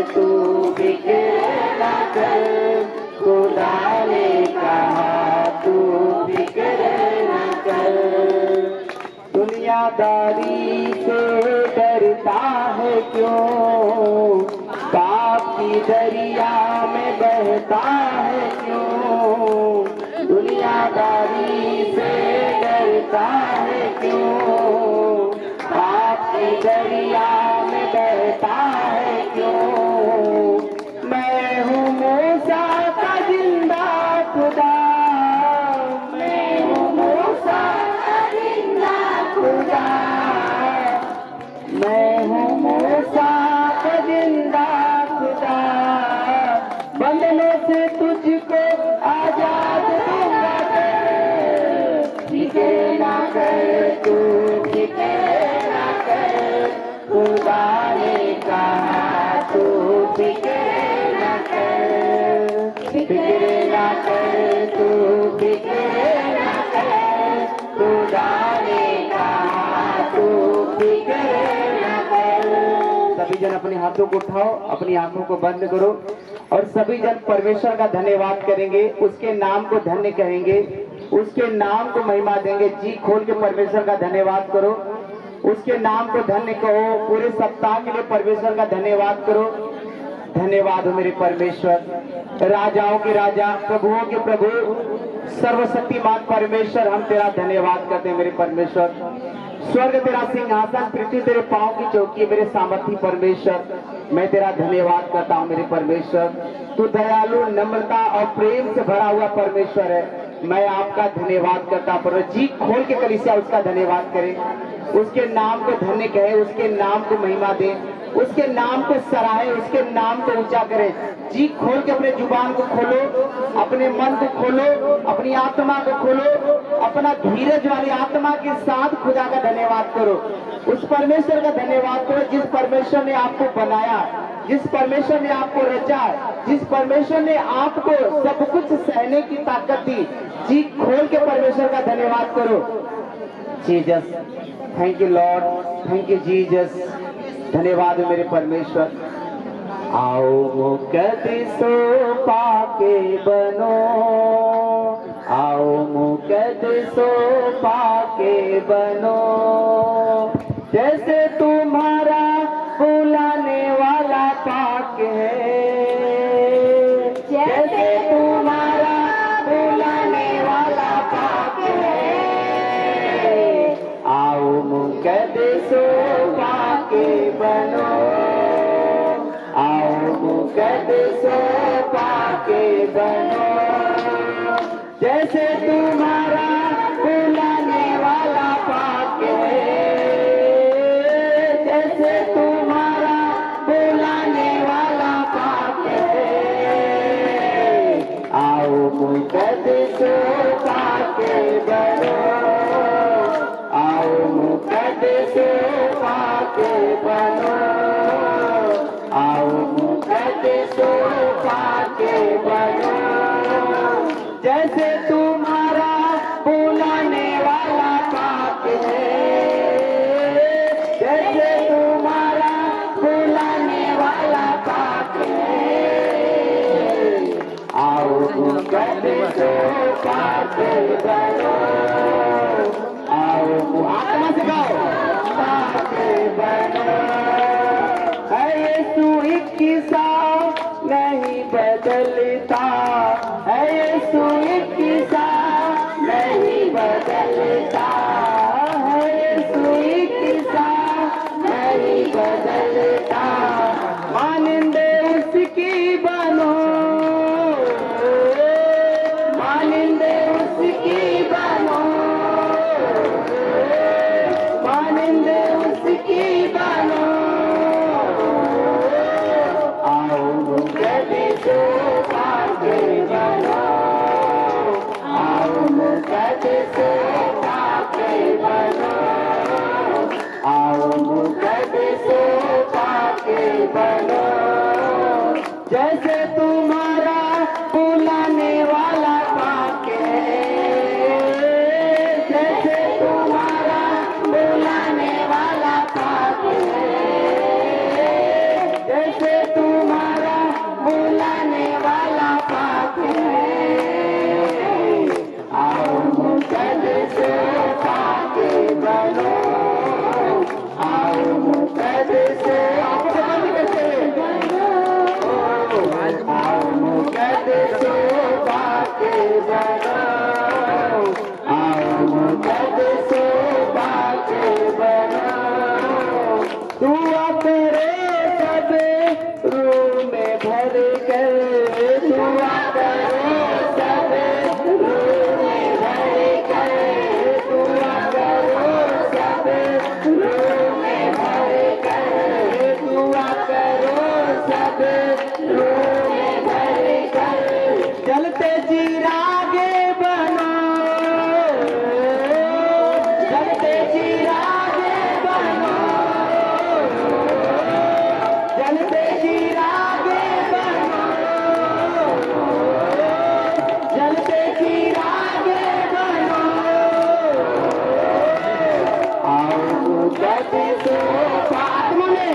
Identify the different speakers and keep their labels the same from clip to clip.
Speaker 1: तू फिक्र न कर, खुदा ने कहा तू फिक्र न कर। दुनियादारी से डरता है क्यों, पाप की दरिया में बहता है क्यों, दुनियादारी से डरता है क्यों, पाप की दरिया में बहता है क्यों। मैं हूँ मूसा का जिंदा खुदा, मैं हूँ मूसा का जिंदा खुदा, मैं हूँ मूसा का जिंदा खुदा, बंधनों से तुझको आजाद दूंगा। फिक्र ना कर तू, फिक्र ना कर, खुदा ने कहा तू फिक्र ना कर, फिक्र ना कर तू, फिक्र ना कर, खुदा ने कहा तू फिक्र ना कर। सभी जन अपने हाथों को उठाओ, अपनी आंखों को बंद करो और सभी जन परमेश्वर का धन्यवाद करेंगे, उसके नाम को धन्य कहेंगे, उसके नाम को महिमा देंगे। जी खोल के परमेश्वर का धन्यवाद करो, उसके नाम को धन्य कहो। पूरे सप्ताह के लिए परमेश्वर का धन्यवाद करो। धन्यवाद हो मेरे परमेश्वर, राजाओं के राजा, प्रभुओं के प्रभु, सर्वशक्तिमान परमेश्वर, हम तेरा धन्यवाद करते हैं मेरे परमेश्वर। स्वर्ग तेरा सिंहासन, पृथ्वी तेरे पांव की चौकी, मेरे सामर्थी परमेश्वर, मैं तेरा धन्यवाद करता हूँ मेरे परमेश्वर। तू दयालु, नम्रता और प्रेम से भरा हुआ परमेश्वर है, मैं आपका धन्यवाद करता हूँ। जी खोल के कलीसिया उसका धन्यवाद करें, उसके नाम को धन्य कहे, उसके नाम को महिमा दे, उसके नाम को सराहे, उसके नाम को ऊंचा करे। जी खोल के अपने जुबान को खोलो, अपने मन को खोलो, अपनी आत्मा को खोलो, अपना धीरज वाली आत्मा के साथ खुदा का धन्यवाद करो। उस परमेश्वर का धन्यवाद करो जिस परमेश्वर ने आपको बनाया, जिस परमेश्वर ने आपको रचा, जिस परमेश्वर ने आपको सब कुछ सहने की ताकत दी। जी खोल के परमेश्वर का धन्यवाद करो। Jesus, thank you Lord, thank you Jesus, धन्यवाद मेरे परमेश्वर। आओ मुकद्दसों पाके बनो, आओ मुकद्दसों पाके बनो, जैसे तुम्हारा बुलाने वाला पाक है, जैसे तुम्हारा बुलाने वाला पाक है। आओ मुकद्दसों पाके बनो, आओ मुकद्दसों पाके बनो, जैसे तुम्हारा बुलाने वाला पाक है, जैसे तुम्हारा बुलाने वाला पाक है। आओ मुकद्दसों पाके बनो, आओ मुकद्दसों पाके बनो, आओ मुकद्दसों पाके बनो, जैसे तुम्हारा बुलाने वाला पाक है, जैसे तुम्हारा बुलाने वाला पाक है। आओ मुकद्दसों पाके बनो, आओ आत्मा से गाओ, पाके बनो। है यीशु एक किस्सा नहीं बदलता, है यीशु एक किस्सा नहीं बदलता, है यीशु एक किस्सा नहीं बदलता। मानिंदे उसकी बनो, मानिंदे उसकी बनो, मानिंदे उसकी बनो। आओ मुकद्दसों पाके बनो, आओ मुकद्दसों पाके बनो, आओ मुकद्दसों पाके बनो, जैसे तुम्हारा बुलाने वाला पाक है, जैसे तुम्हारा बुलाने वाला पाक है, जैसे तुम मुकद शोभा के बनाओ, आओ मुकद शोभा के बनाओ। दुआ करे सब रूह में भर कर, दुआ करो सब रूह में भर कर, दुआ करो सब रूह में भर कर, दुआ करो सब रूह में भर कर। जलते चिरागे बनो, जलते चिरागे बनो, जलते चिरागे बनो, जलते चिरागे बनो। आओ मुकद शोभा तुमने,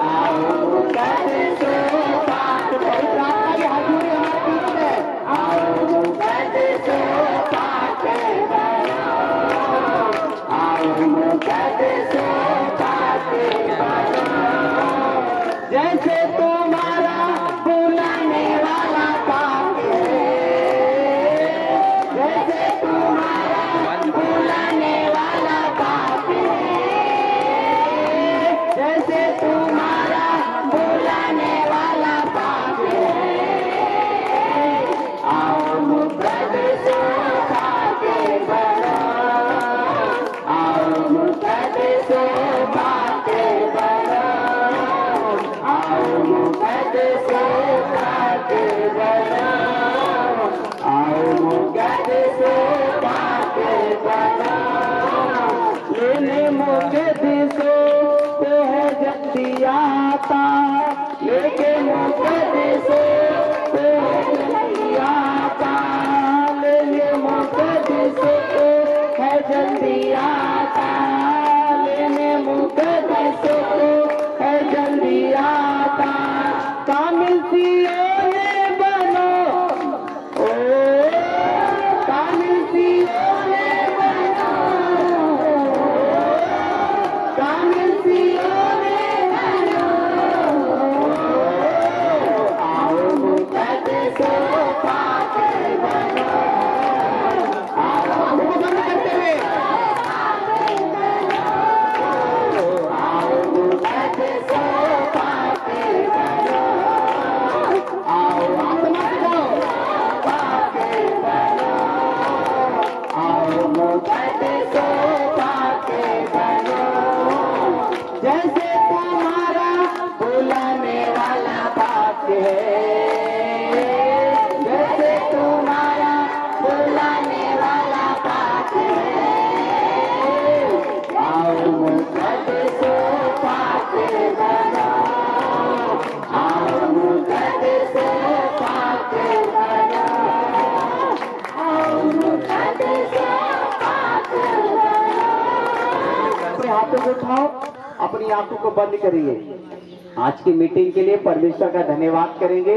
Speaker 1: आओ मुकद शोभा पवित्र आत्मा की हजूरी हमारे बीच में। आओ मुकद शोभा के बनाओ, आओ मुकद शोभा के बनाओ। जैसे तुम्हारा बुलाने वाला पाक है, जैसे तुम्हारा बुलाने वाला पाक है, जैसे तुम्हारा बुलाने वाला पाक है। आओ मुकद शोभा के बनाओ, आओ मुकद शोभा के बनाओ, आओ मुकद शोभा के बनाओ, आओ मुकद शोभा के बनाओ। लेने मुकद सो को है जल्दी आता, लेके मुकद सो को है जल्दी आता, लेने मुकद सो को है जल्दी आता, लेने मुकद सो को है जल्दी आता। कामिल सियोने बनो, ओ कामिल सियोने बनो, कामिल सियोने बनो। आओ मुकद शोभा के बनाओ, आओ आंखों को बंद करते हुए, आओ मुकद शोभा के बनाओ, आओ आत्मा से गाओ, शोभा के बनाओ, आओ मुकद शोभा के बनाओ। जैसे तुम्हारा बुलाने वाला पाक है, जैसे तुम्हारा बुलाने वाला पाक है। आओ मुकद शोभा के बनाओ, आओ मुकद शोभा के बनाओ, आओ मुकद शोभा के बनाओ। अपने हाथों को उठाओ, अपनी आंखों को बंद करिए। आज की मीटिंग के लिए परमेश्वर का धन्यवाद करेंगे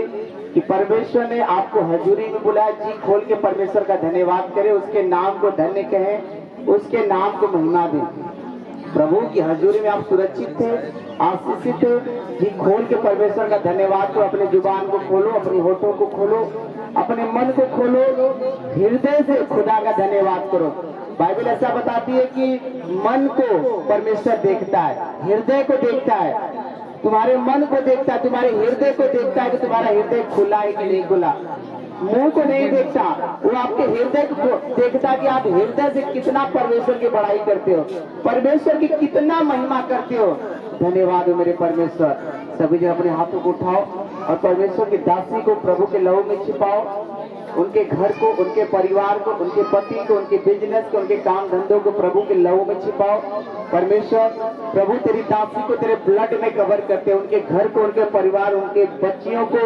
Speaker 1: कि परमेश्वर ने आपको हजूरी में बुलाया। जी खोल के परमेश्वर का धन्यवाद करें, उसके नाम को धन्य कहें, उसके नाम को महिमा दें। प्रभु की हजूरी में आप सुरक्षित थे, आशीषित थे। जी खोल के परमेश्वर का धन्यवाद करो। अपने जुबान को खोलो, अपने होठों को खोलो, अपने मन को खोलो, हृदय से खुदा का धन्यवाद करो। बाइबल ऐसा बताती है कि मन को परमेश्वर देखता है, हृदय को देखता है, तुम्हारे मन को देखता है, तुम्हारे हृदय को देखता है कि तुम्हारा हृदय खुला है कि नहीं खुला। मुंह को नहीं देखता, वो आपके हृदय को देखता कि आप हृदय से कितना परमेश्वर की बड़ाई करते हो, परमेश्वर की कितना महिमा करते हो। धन्यवाद हो मेरे परमेश्वर। सभी जन अपने हाथों को उठाओ और परमेश्वर की दासी को प्रभु के लहू में छिपाओ। उनके घर को, उनके परिवार को, उनके पति को, उनके बिजनेस को, उनके काम धंधों को प्रभु के लहू में छिपाओ। परमेश्वर प्रभु तेरी दासी को तेरे ब्लड में कवर करते, उनके घर को, उनके परिवार, उनके बच्चियों को,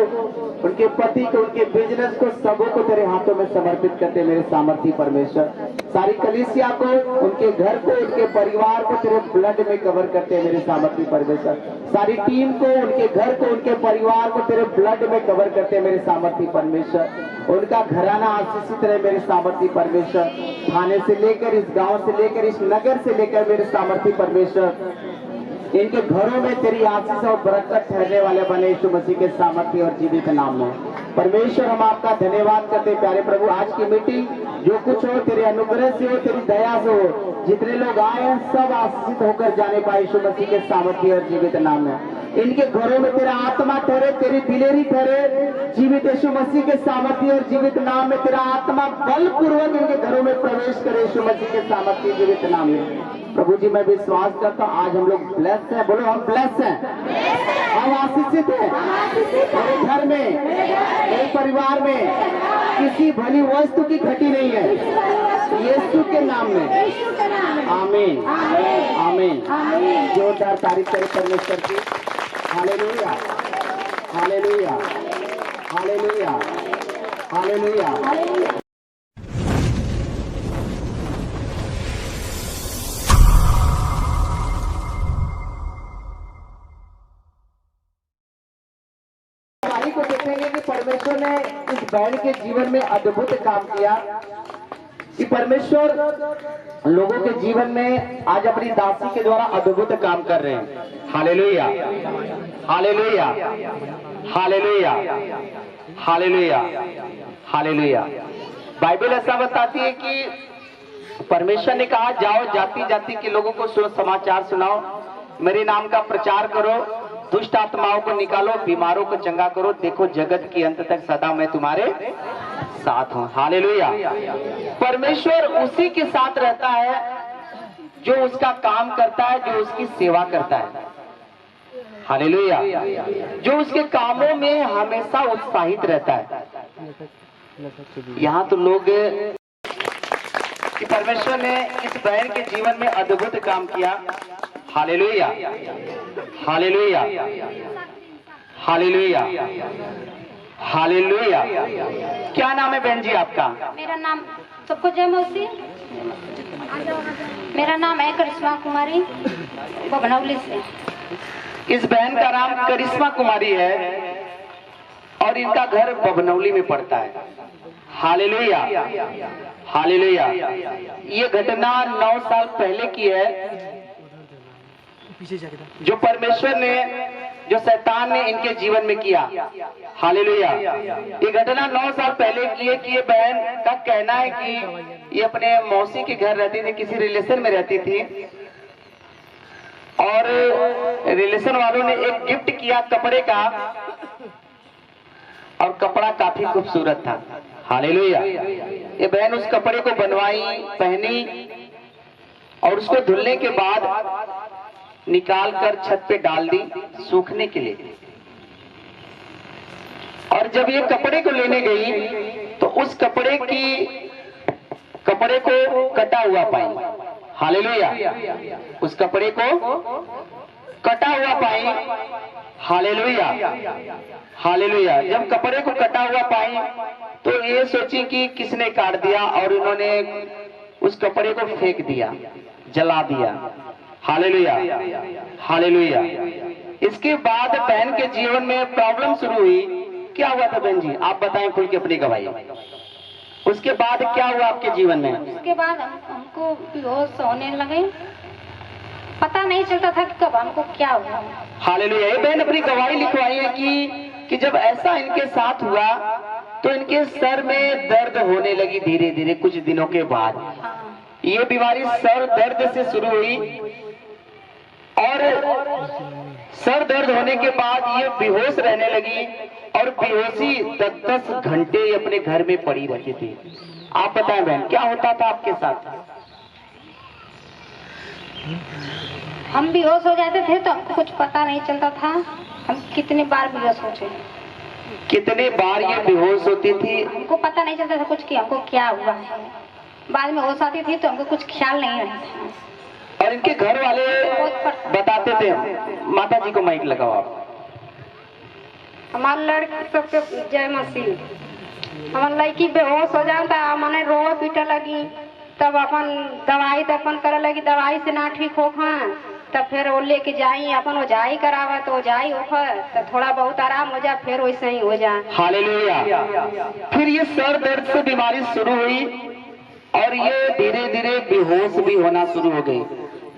Speaker 1: उनके पति को, उनके बिजनेस को, सबों को तेरे हाथों में समर्पित करते मेरे सामर्थी परमेश्वर। सारी कलीसिया को, उनके घर को, उनके परिवार को तेरे ब्लड में कवर करते मेरे सामर्थी परमेश्वर। सारी टीम को, उनके घर को, उनके परिवार को तेरे ब्लड में कवर करते मेरे सामर्थी परमेश्वर। उनका घराना आशीषित रहे मेरे सामर्थी परमेश्वर। थाने से लेकर, इस गांव से लेकर, इस नगर से लेकर मेरे सामर्थी परमेश्वर, इनके घरों में तेरी आशीष और बरकत ठहरने वाले बने यीशु मसीह के सामर्थ्य और जीवित नाम में। परमेश्वर हम आपका धन्यवाद करते प्यारे प्रभु, आज की मीटिंग जो कुछ हो तेरे अनुग्रह से हो, तेरी दया से हो, जितने लोग आए हैं सब आशीषित होकर जाने पाए यीशु मसीह के सामर्थ्य और जीवित नाम में। इनके घरों में तेरा आत्मा ठहरे, तेरी दिलेरी ठहरे, जीवित यीशु मसीह के सामर्थ्य और जीवित नाम में तेरा आत्मा बलपूर्वक इनके घरों में प्रवेश करे यीशु मसीह के सामर्थ्य जीवित नाम में। प्रभु जी मैं विश्वास करता हूँ आज हम लोग ब्लेस्ड हैं, बोलो हम ब्लेस्ड हैं, हम आशीषित हैं। मेरे घर में, मेरे परिवार में किसी भली वस्तु की घटी नहीं है, यीशु के नाम में, आमीन आमीन। जोरदार तारीफ करें परमेश्वर की। Hallelujah hallelujah hallelujah hallelujah. को देखेंगे कि परमेश्वर ने इस बहन के जीवन में अद्भुत काम किया, कि परमेश्वर लोगों के जीवन में आज अपनी दासी के द्वारा अद्भुत काम कर रहे हैं। Hallelujah hallelujah hallelujah hallelujah hallelujah. Bible ऐसा बताती है कि परमेश्वर ने कहा जाओ जाति जाति के लोगों को समाचार सुनाओ, मेरे नाम का प्रचार करो, दुष्ट आत्माओं को निकालो, बीमारों को चंगा करो, देखो जगत के अंत तक सदा मैं तुम्हारे साथ हूं। हालेलुया। परमेश्वर उसी के साथ रहता है जो उसका काम करता है, जो उसकी सेवा करता है। हालेलुया। जो उसके कामों में हमेशा उत्साहित रहता है। यहाँ तो लोग कि परमेश्वर ने इस बहन के जीवन में अद्भुत काम किया। Hallelujah hallelujah hallelujah hallelujah. क्या नाम है बहन जी आपका?
Speaker 2: मेरा नाम, सबको जय मौसी। मेरा नाम है करिश्मा कुमारी, बभनौली से।
Speaker 1: इस बहन का नाम करिश्मा कुमारी है और इनका घर बभनौली में पड़ता है। Hallelujah hallelujah. ये घटना 9 साल पहले की है, जो परमेश्वर ने, जो शैतान ने इनके जीवन में किया। हालेलुया। ये घटना 9 साल पहले की है कि ये बहन का कहना है कि ये अपने मौसी के घर रहती थी, किसी रिलेशन में रहती थी, और रिलेशन वालों ने एक गिफ्ट किया कपड़े का, और कपड़ा काफी खूबसूरत था। हालेलुया। ये बहन उस कपड़े को बनवाई, पहनी, और उसको धुलने के बाद निकाल कर छत पे डाल दी सूखने के लिए। और जब ये कपड़े को लेने गई तो उस कपड़े को कटा हुआ पाई। हालेलुया। उस कपड़े को कटा हुआ पाई। Hallelujah hallelujah. जब कपड़े को कटा हुआ पाई तो ये सोची कि किसने काट दिया, और उन्होंने उस कपड़े को फेंक दिया, जला दिया। Hallelujah hallelujah. इसके बाद बहन के जीवन में प्रॉब्लम शुरू हुई। क्या हुआ था बहन जी, आप बताएं खुल के अपनी गवाही। उसके बाद क्या हुआ आपके जीवन में?
Speaker 2: उसके बाद हमको बेहोश होने लगे, पता नहीं चलता था कि कब हमको क्या हुआ।
Speaker 1: हालेलुया। ये बहन अपनी गवाही लिखवाई है कि जब ऐसा इनके साथ हुआ तो इनके सर में दर्द होने लगी धीरे धीरे कुछ दिनों के बाद। ये बीमारी सर दर्द से शुरू हुई, और सर दर्द होने के बाद ये बेहोश रहने लगी, और बेहोशी 10-10 घंटे अपने घर में पड़ी रहती थी। आप बताएं बहन क्या होता था आपके साथ?
Speaker 2: हम बेहोश हो जाते थे तो हमको कुछ पता नहीं चलता था। हम कितने बार बेहोश हो चुके,
Speaker 1: कितने बार ये बेहोश होती थी,
Speaker 2: हमको पता नहीं चलता था कुछ कि हमको क्या हुआ है। बाद में होश आती थी तो हमको कुछ ख्याल नहीं रहता।
Speaker 1: और इनके घर वाले बताते थे। माता जी को माइक लगाओ आप।
Speaker 2: हमारे लड़की सबके जय मसीह। हमारे लड़की बेहोश हो जाता, मैंने रोए पीटे लगी, तब अपन दवाई दर्पण करे लगी, दवाई से ना ठीक हो खान, तब फिर वो लेके जाई अपन ओझाई करावा, तो ओझाई होकर तो थोड़ा बहुत आराम हो जाए, फिर वैसे ही हो जाए।
Speaker 1: हालेलुया। फिर ये सर दर्द से बीमारी शुरू हुई और ये धीरे धीरे बेहोश भी होना शुरू हो गई।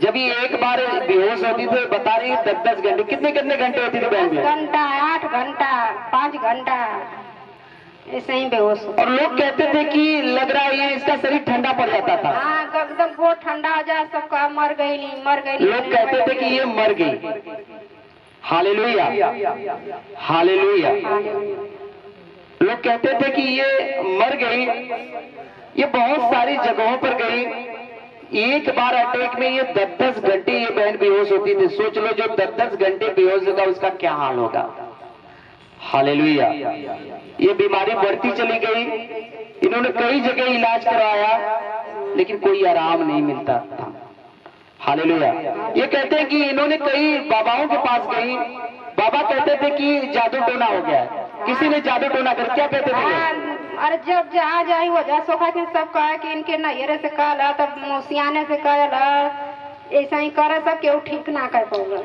Speaker 1: जब ये एक बार बेहोश होती थी, बता रही 10-10 घंटे, कितने कितने घंटे होती थी बहन?
Speaker 2: 10 घंटा, 8 घंटा, 5 घंटा ऐसे ही बेहोश हो।
Speaker 1: और लोग कहते थे कि लग रहा है ये इसका शरीर ठंडा पड़ जाता था।
Speaker 2: हाँ, एकदम बहुत ठंडा हो जाए, सबका मर गई नहीं, मर गई नहीं।
Speaker 1: लोग कहते थे कि ये मर गई। Hallelujah, hallelujah. लोग कहते थे कि ये मर गई। ये बहुत सारी जगहों पर गई। एक बार अटैक में ये 10-10 घंटे ये बहन बेहोश होती थी। सोच लो, जो 10-10 घंटे बेहोश होगा उसका क्या हाल होगा। हालेलुया। ये बीमारी बढ़ती चली गई। इन्होंने कई जगह इलाज करवाया, लेकिन कोई आराम नहीं मिलता था। हालेलुया। ये कहते हैं कि इन्होंने कई बाबाओं के पास गई। बाबा कहते थे कि जादू टोना हो गया है। किसी ने जादू टोना कर, क्या कहते थे?
Speaker 2: अरे जब जहाँ जाई वो जा सोखा के सब कहा कि इनके नैरे से कहला, तब मोसियाने से कहला, ऐसा ही करे, सब केहू ठीक ना कर पाऊंगा।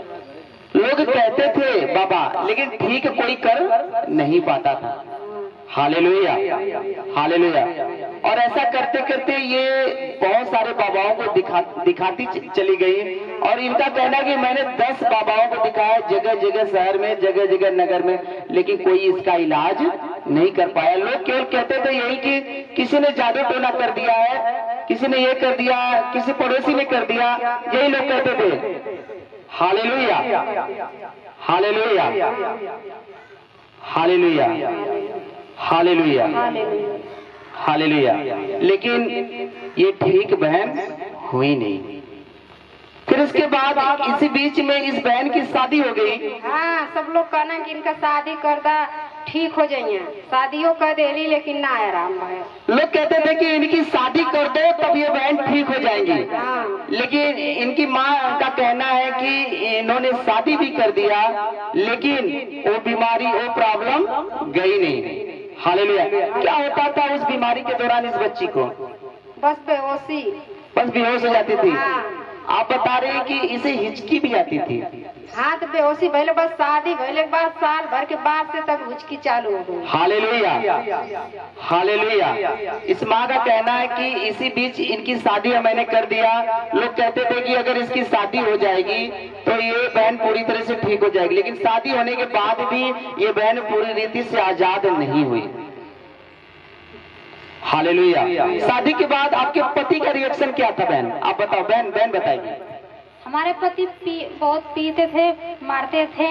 Speaker 1: लोग कहते थे बाबा, लेकिन ठीक कोई कर नहीं पाता था। Hallelujah, hallelujah. और ऐसा करते करते ये बहुत सारे बाबाओं को दिखाती चली गई। और इनका कहना है कि मैंने 10 बाबाओं को दिखाया, जगह जगह शहर में, जगह जगह नगर में, लेकिन कोई इसका इलाज नहीं कर पाया। लोग केवल कहते थे यही कि किसी ने जादू टोना कर दिया है, किसी ने ये कर दिया, किसी पड़ोसी ने कर दिया, यही लोग कहते थे। Hallelujah, hallelujah, hallelujah, hallelujah, hallelujah. लेकिन ये ठीक बहन हुई नहीं। फिर इसके बाद इसी बीच में इस बहन की शादी हो गई।
Speaker 2: हाँ, सब लोग कहना कि इनका शादी कर दा, ठीक हो जाइए। शादियों कर देली, लेकिन ना आराम है।
Speaker 1: लोग कहते थे कि इनकी शादी कर दो तब ये बहन ठीक हो जाएंगी।
Speaker 2: हाँ।
Speaker 1: लेकिन इनकी माँ का कहना है कि इन्होंने शादी भी कर दिया, लेकिन वो बीमारी, वो प्रॉब्लम गई नहीं। हालेलुया। क्या होता था उस बीमारी के दौरान इस बच्ची को?
Speaker 2: बस बेहोशी,
Speaker 1: बस बेहोश हो जाती थी।
Speaker 2: हाँ।
Speaker 1: आप बता रहे हैं कि इसे हिचकी भी आती थी।
Speaker 2: हाँ, तो बेहोशी पहले, बस शादी पहले के बाद साल भर के बाद से तब हिचकी चालू हो गई।
Speaker 1: Hallelujah, hallelujah. इस माँ का कहना है कि इसी बीच इनकी शादी मैंने कर दिया। लोग कहते थे कि अगर इसकी शादी हो जाएगी तो ये बहन पूरी तरह से ठीक हो जाएगी, लेकिन शादी होने के बाद भी ये बहन पूरी रीति से आजाद नहीं हुई। हालेलुया। शादी के बाद आपके पति का रिएक्शन क्या था बहन? आप बताओ बहन, बहन बताइए।
Speaker 3: हमारे पति बहुत पीते थे, मारते थे,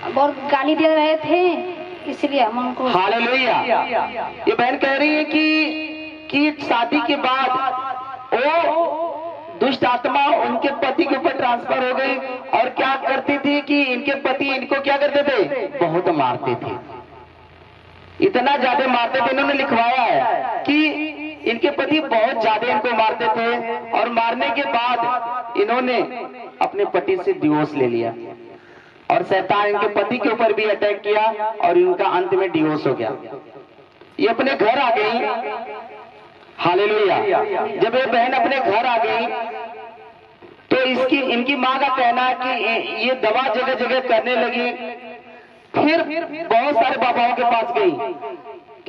Speaker 3: बहुत गाली दे रहे थे, इसलिए हम उनको।
Speaker 1: हालेलुया। ये बहन कह रही है कि शादी के बाद वो दुष्ट आत्मा उनके पति के ऊपर ट्रांसफर हो गई। और क्या करती थी कि इनके पति इनको क्या करते थे? बहुत मारते थे। इतना ज्यादा मारते थे, इन्होंने लिखवाया है कि इनके पति बहुत ज्यादा इनको मारते थे। और मारने के बाद इन्होंने अपने पति से डिवोर्स ले लिया और शैतान इनके पति के ऊपर भी अटैक किया और इनका अंत में डिवोर्स हो गया। ये अपने घर आ गई। हालेलुया। जब ये बहन अपने घर आ गई तो इनकी माँ का कहना है कि ये दवा जगह जगह करने लगी। फिर बहुत सारे बाबाओं के पास गई।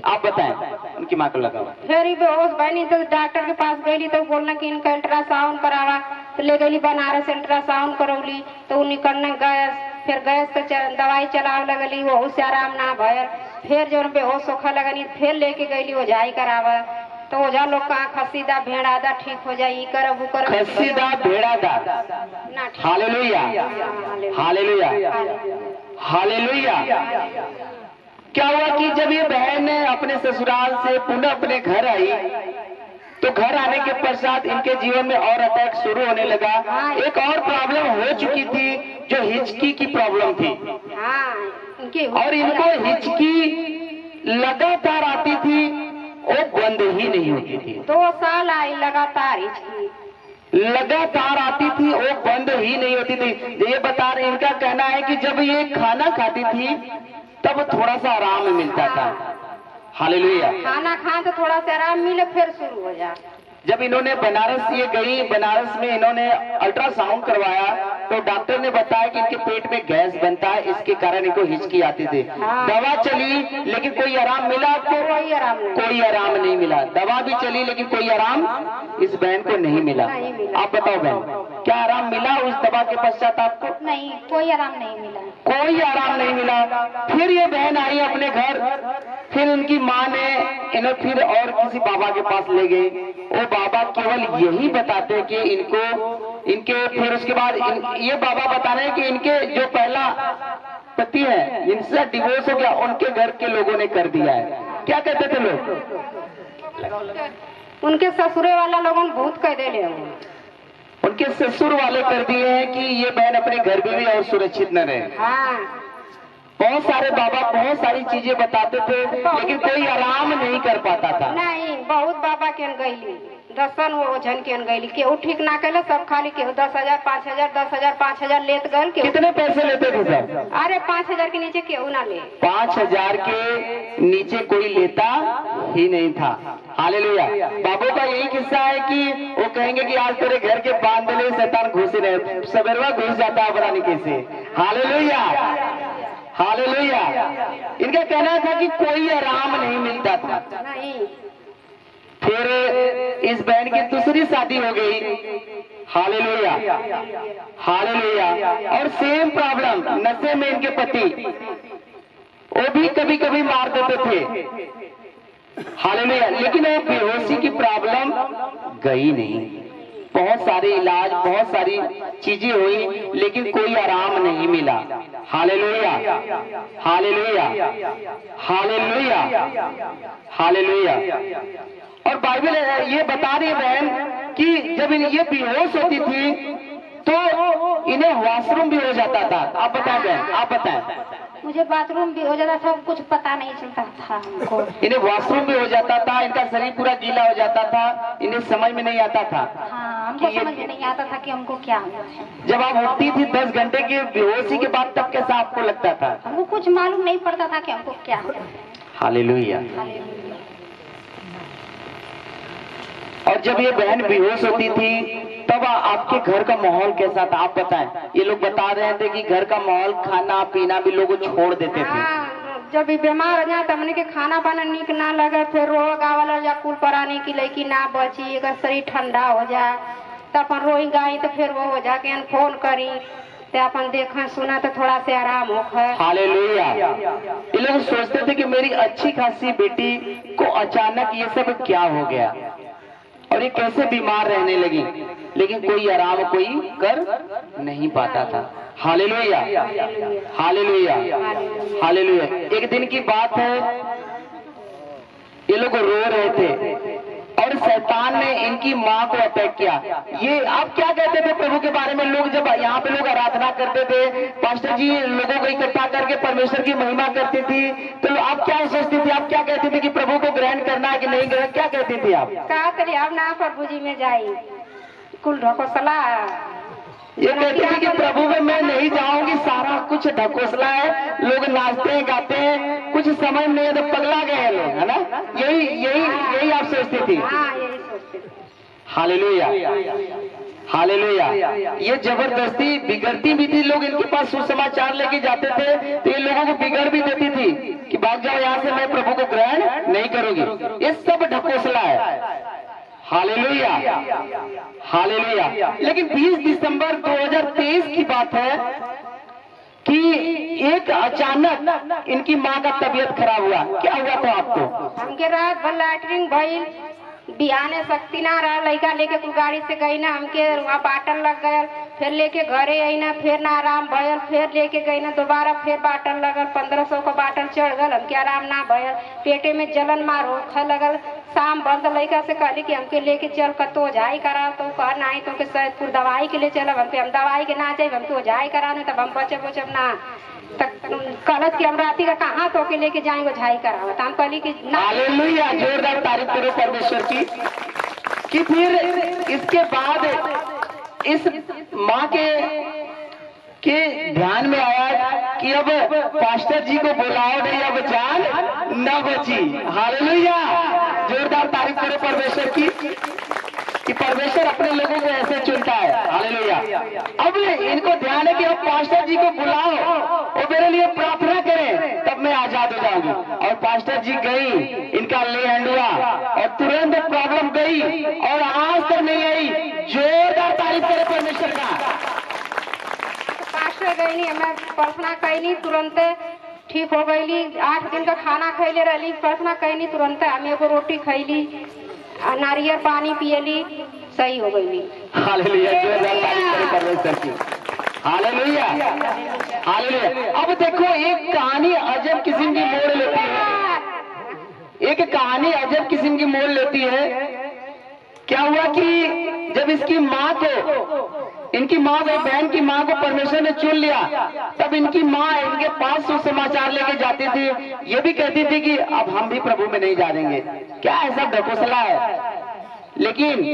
Speaker 1: आप बताएं उनकी माँ को लगा।
Speaker 2: फिर ही बेहोश बनी तो डॉक्टर के पास गई तो बोलना कि इनका अल्ट्रासाउंड करावा, तो ले गई बनारस, अल्ट्रासाउंड करौली तो उन्हें करने गैस, फिर गैस तो दवाई चलाव लगली, वो से आराम ना भयल। फिर जो बेहोश होखा लगनी, फिर लेके गई ओझाई करावा, तो ओझा लोग कहा खसीदा भेड़ादा ठीक हो जाए, ई करब वो करब।
Speaker 1: खसीदा भेड़ादा।
Speaker 2: ना ठीक।
Speaker 1: Hallelujah, hallelujah, hallelujah. क्या हुआ कि जब ये बहन अपने ससुराल से पुनः अपने घर आई तो घर आने के पश्चात इनके जीवन में और अटैक शुरू होने लगा। एक और प्रॉब्लम हो चुकी थी जो हिचकी की प्रॉब्लम थी।
Speaker 2: हाँ,
Speaker 1: और इनको हिचकी लगातार आती थी, वो बंद ही नहीं होती थी।
Speaker 2: 2 साल आई लगातार हिचकी,
Speaker 1: लगातार आती थी, वो बंद ही नहीं होती थी। ये बता रहे, इनका कहना है कि जब ये खाना खाती थी तब थोड़ा सा आराम मिलता था। हालेलुया।
Speaker 2: खाना खा तो थोड़ा सा आराम मिले, फिर शुरू हो जा।
Speaker 1: जब इन्होंने बनारस ये गई, बनारस में इन्होंने अल्ट्रासाउंड करवाया तो डॉक्टर ने बताया कि इनके पेट में गैस बनता है, इसके कारण इनको हिचकी आती थी।
Speaker 2: हाँ।
Speaker 1: दवा चली लेकिन कोई आराम मिला आपको? कोई आराम नहीं मिला। दवा भी चली लेकिन कोई आराम इस बहन को नहीं मिला। आप बताओ बहन, क्या आराम मिला उस दवा के पश्चात आपको?
Speaker 3: नहीं, कोई आराम नहीं मिला।
Speaker 1: कोई आराम नहीं मिला। फिर ये बहन आई अपने घर, फिर उनकी माँ ने इन्हें फिर और किसी बाबा के पास ले गई। वो बाबा केवल यही बताते कि इनके फिर उसके बाद ये बाबा बता रहे हैं कि इनके जो पहला पति है इनसे डिवोर्स हो गया, उनके घर के लोगों ने कर दिया है। क्या कहते थे लोग?
Speaker 2: उनके ससुरे वाला लोगों ने बहुत कह दे ले,
Speaker 1: उनके ससुर वाले कर दिए हैं कि ये बहन अपने घर में भी और सुरक्षित न रहे।
Speaker 2: हाँ।
Speaker 1: बहुत सारे बाबा बहुत सारी चीजें बताते थे लेकिन कोई आराम नहीं कर पाता था।
Speaker 2: नहीं, बहुत बाबा के गईली, दर्शन वो जन के गईली, केहू ठीक ना कैले, सब खाली केहू 10,000 5,000 10,000 5,000 लेत गल।
Speaker 1: कितने पैसे लेते थे सर?
Speaker 2: अरे 5,000 के नीचे केहू ना ले।
Speaker 1: 5,000 के नीचे कोई लेता ही नहीं था। हालेलुया। बाबू का यही किस्सा है कि वो कहेंगे कि आज तेरे घर के बांध ले, शैतान घुसे रहे, सवेरवा घुस जाता है पता नहीं कैसे। Hallelujah, hallelujah. इनका कहना था कि कोई आराम नहीं मिलता था।
Speaker 2: नहीं।
Speaker 1: फिर इस बहन की दूसरी शादी हो गई। Hallelujah, hallelujah. और सेम प्रॉब्लम, नशे में इनके पति, वो भी कभी कभी मार देते थे। हालेलुया। लेकिन वो बेहोशी की प्रॉब्लम गई नहीं। बहुत सारे इलाज, बहुत सारी चीजें हुई लेकिन कोई आराम नहीं मिला। Hallelujah, hallelujah, hallelujah, hallelujah. और बाइबल ये बता रही है बहन कि जब ये बेहोश होती थी तो इन्हें वॉशरूम भी हो जाता था। आप बताएं बहन, आप बताएं।
Speaker 3: मुझे बाथरूम भी हो जाता था, कुछ पता नहीं चलता था हमको।
Speaker 1: इन्हें वॉशरूम भी हो जाता था, इनका शरीर पूरा गीला हो जाता था, इन्हें समझ में नहीं आता था।
Speaker 3: हाँ, हमको समझ में नहीं आता था कि हमको क्या हुआ है।
Speaker 1: जब आप उठती थी 10 घंटे की बेहोशी के बाद तब कैसा आपको लगता था?
Speaker 3: हमको कुछ मालूम नहीं पड़ता था कि हमको क्या हुआ है।
Speaker 1: हालेलुया। और जब ये बहन बेहोश होती थी तब आपके घर का माहौल कैसा था? आप बताएं। ये लोग बता रहे थे कि घर का माहौल, खाना पीना भी लोग छोड़ देते थे।
Speaker 2: हाँ, जब भी बीमार हो जाए तो हमने के खाना पाना निक ना लगे, फिर रोग आवल या कुल पराने की लड़की ना बची, अगर शरीर ठंडा हो जाए तो अपन रोई गाई तो फिर वो हो जाके फोन करी तो अपन देखा सुना तो थोड़ा से आराम हो।
Speaker 1: हालेलुया। ये लोग सोचते थे कि मेरी अच्छी खासी बेटी को अचानक ये सब क्या हो गया और ये कैसे बीमार रहने लगी, लेकिन कोई आराम कोई कर नहीं पाता था। Hallelujah, hallelujah, hallelujah. एक दिन की बात है, ये लोग रो रहे थे और शैतान ने इनकी माँ को अटैक किया। ये आप क्या कहते थे प्रभु के बारे में? लोग जब यहाँ पे लोग आराधना करते थे, पास्टर जी लोगों को इकट्ठा करके परमेश्वर की महिमा करती थी, तो आप क्या सोचती थी? आप क्या कहती थी कि प्रभु को ग्रहण करना है कि नहीं ग्रहण? क्या कहती थी आप?
Speaker 2: का करिए अब ना प्रभु जी में जाई कुल ढकोसला।
Speaker 1: ये कहती थी कि प्रभु में मैं नहीं जाऊंगी, सारा कुछ ढकोसला है, लोग नाचते हैं गाते हैं, कुछ समझ नहीं है तो पगला गए हैं लोग, है ना? यही यही यही आप सोचती थी।
Speaker 2: हाँ, यही सोचती थी।
Speaker 1: Hallelujah, hallelujah. ये जबरदस्ती बिगड़ती भी थी। लोग इनके पास सुसमाचार लेके जाते थे तो ये लोगों को बिगड़ भी देती थी कि भाग जाओ यहाँ से, मैं प्रभु को ग्रहण नहीं करूंगी। ये सब ढकोसला है। Hallelujah, hallelujah. लेकिन 20 दिसंबर 2023 की बात है कि एक अचानक इनकी माँ का तबीयत खराब हुआ। क्या हुआ था आपको?
Speaker 2: हमके रात भर लैटरिन भइल, बिहाने शक्ति ना रहा, लड़का लेके कुल गाड़ी से गई ना, हमके वहाँ बाटल लग गया, फिर लेके घरे आई ना, फिर ना आराम भयल, फिर लेके गई ना, दोबारा फिर बाटल लगल, 1500 का बाटल चढ़ गल, हमके आराम ना भयल, पेटे में जलन मार होखे लगल। शाम बंद लड़का से कहली कि हमके लेके चल कतो जाई करा, तो कह नहीं तो के सैदपुर दवाई के लिए चलब, हमके हम दवाई के ना जाए, हम तो जाई करा नहीं, तब हम बचब ना कलश की हम राती का कहाँ तो के लेके जाएंगे झाई करावत। हम कहली कि
Speaker 1: हालेलुया, जोरदार तारीफ करो परमेश्वर की। कि फिर इसके बाद इस माँ के ध्यान में आया कि अब पास्टर जी को बुलाओ नहीं, अब जान न बची। हालेलुया, जोरदार तारीफ करो परमेश्वर की कि परमेश्वर अपने लोगों को ऐसे चुनता है। हालेलुया। अब इनको ध्यान है कि अब पास्टर जी को बुलाओ और मेरे लिए प्रार्थना करें, तब मैं आजाद हो जाऊंगी। और पास्टर जी गई, इनका ले हैंड हुआ और तुरंत प्रॉब्लम गई और आज तक नहीं आई। जोरदार तारीफ करें परमेश्वर का।
Speaker 2: पास्टर गई नहीं, मैं प्रार्थना कैली, तुरंत ठीक हो गईली। 8 दिन का खाना खैले रही, प्रार्थना कैली, तुरंत हम एगो रोटी खैली, नारियल पानी पियली, सही हो गईली।
Speaker 1: हालेलुया। जोरदार तारीफ करें परमेश्वर की। Hallelujah, hallelujah. अब देखो एक कहानी अजब किस्म की मोड़ लेती है, एक कहानी अजब किस्म की मोड़ लेती है। क्या हुआ कि जब इसकी माँ को, इनकी माँ बहन की माँ को परमेश्वर ने चुन लिया, तब इनकी माँ इनके पास सुसमाचार लेके जाती थी। ये भी कहती थी कि अब हम भी प्रभु में नहीं जानेंगे। क्या ऐसा ढकोसला है? लेकिन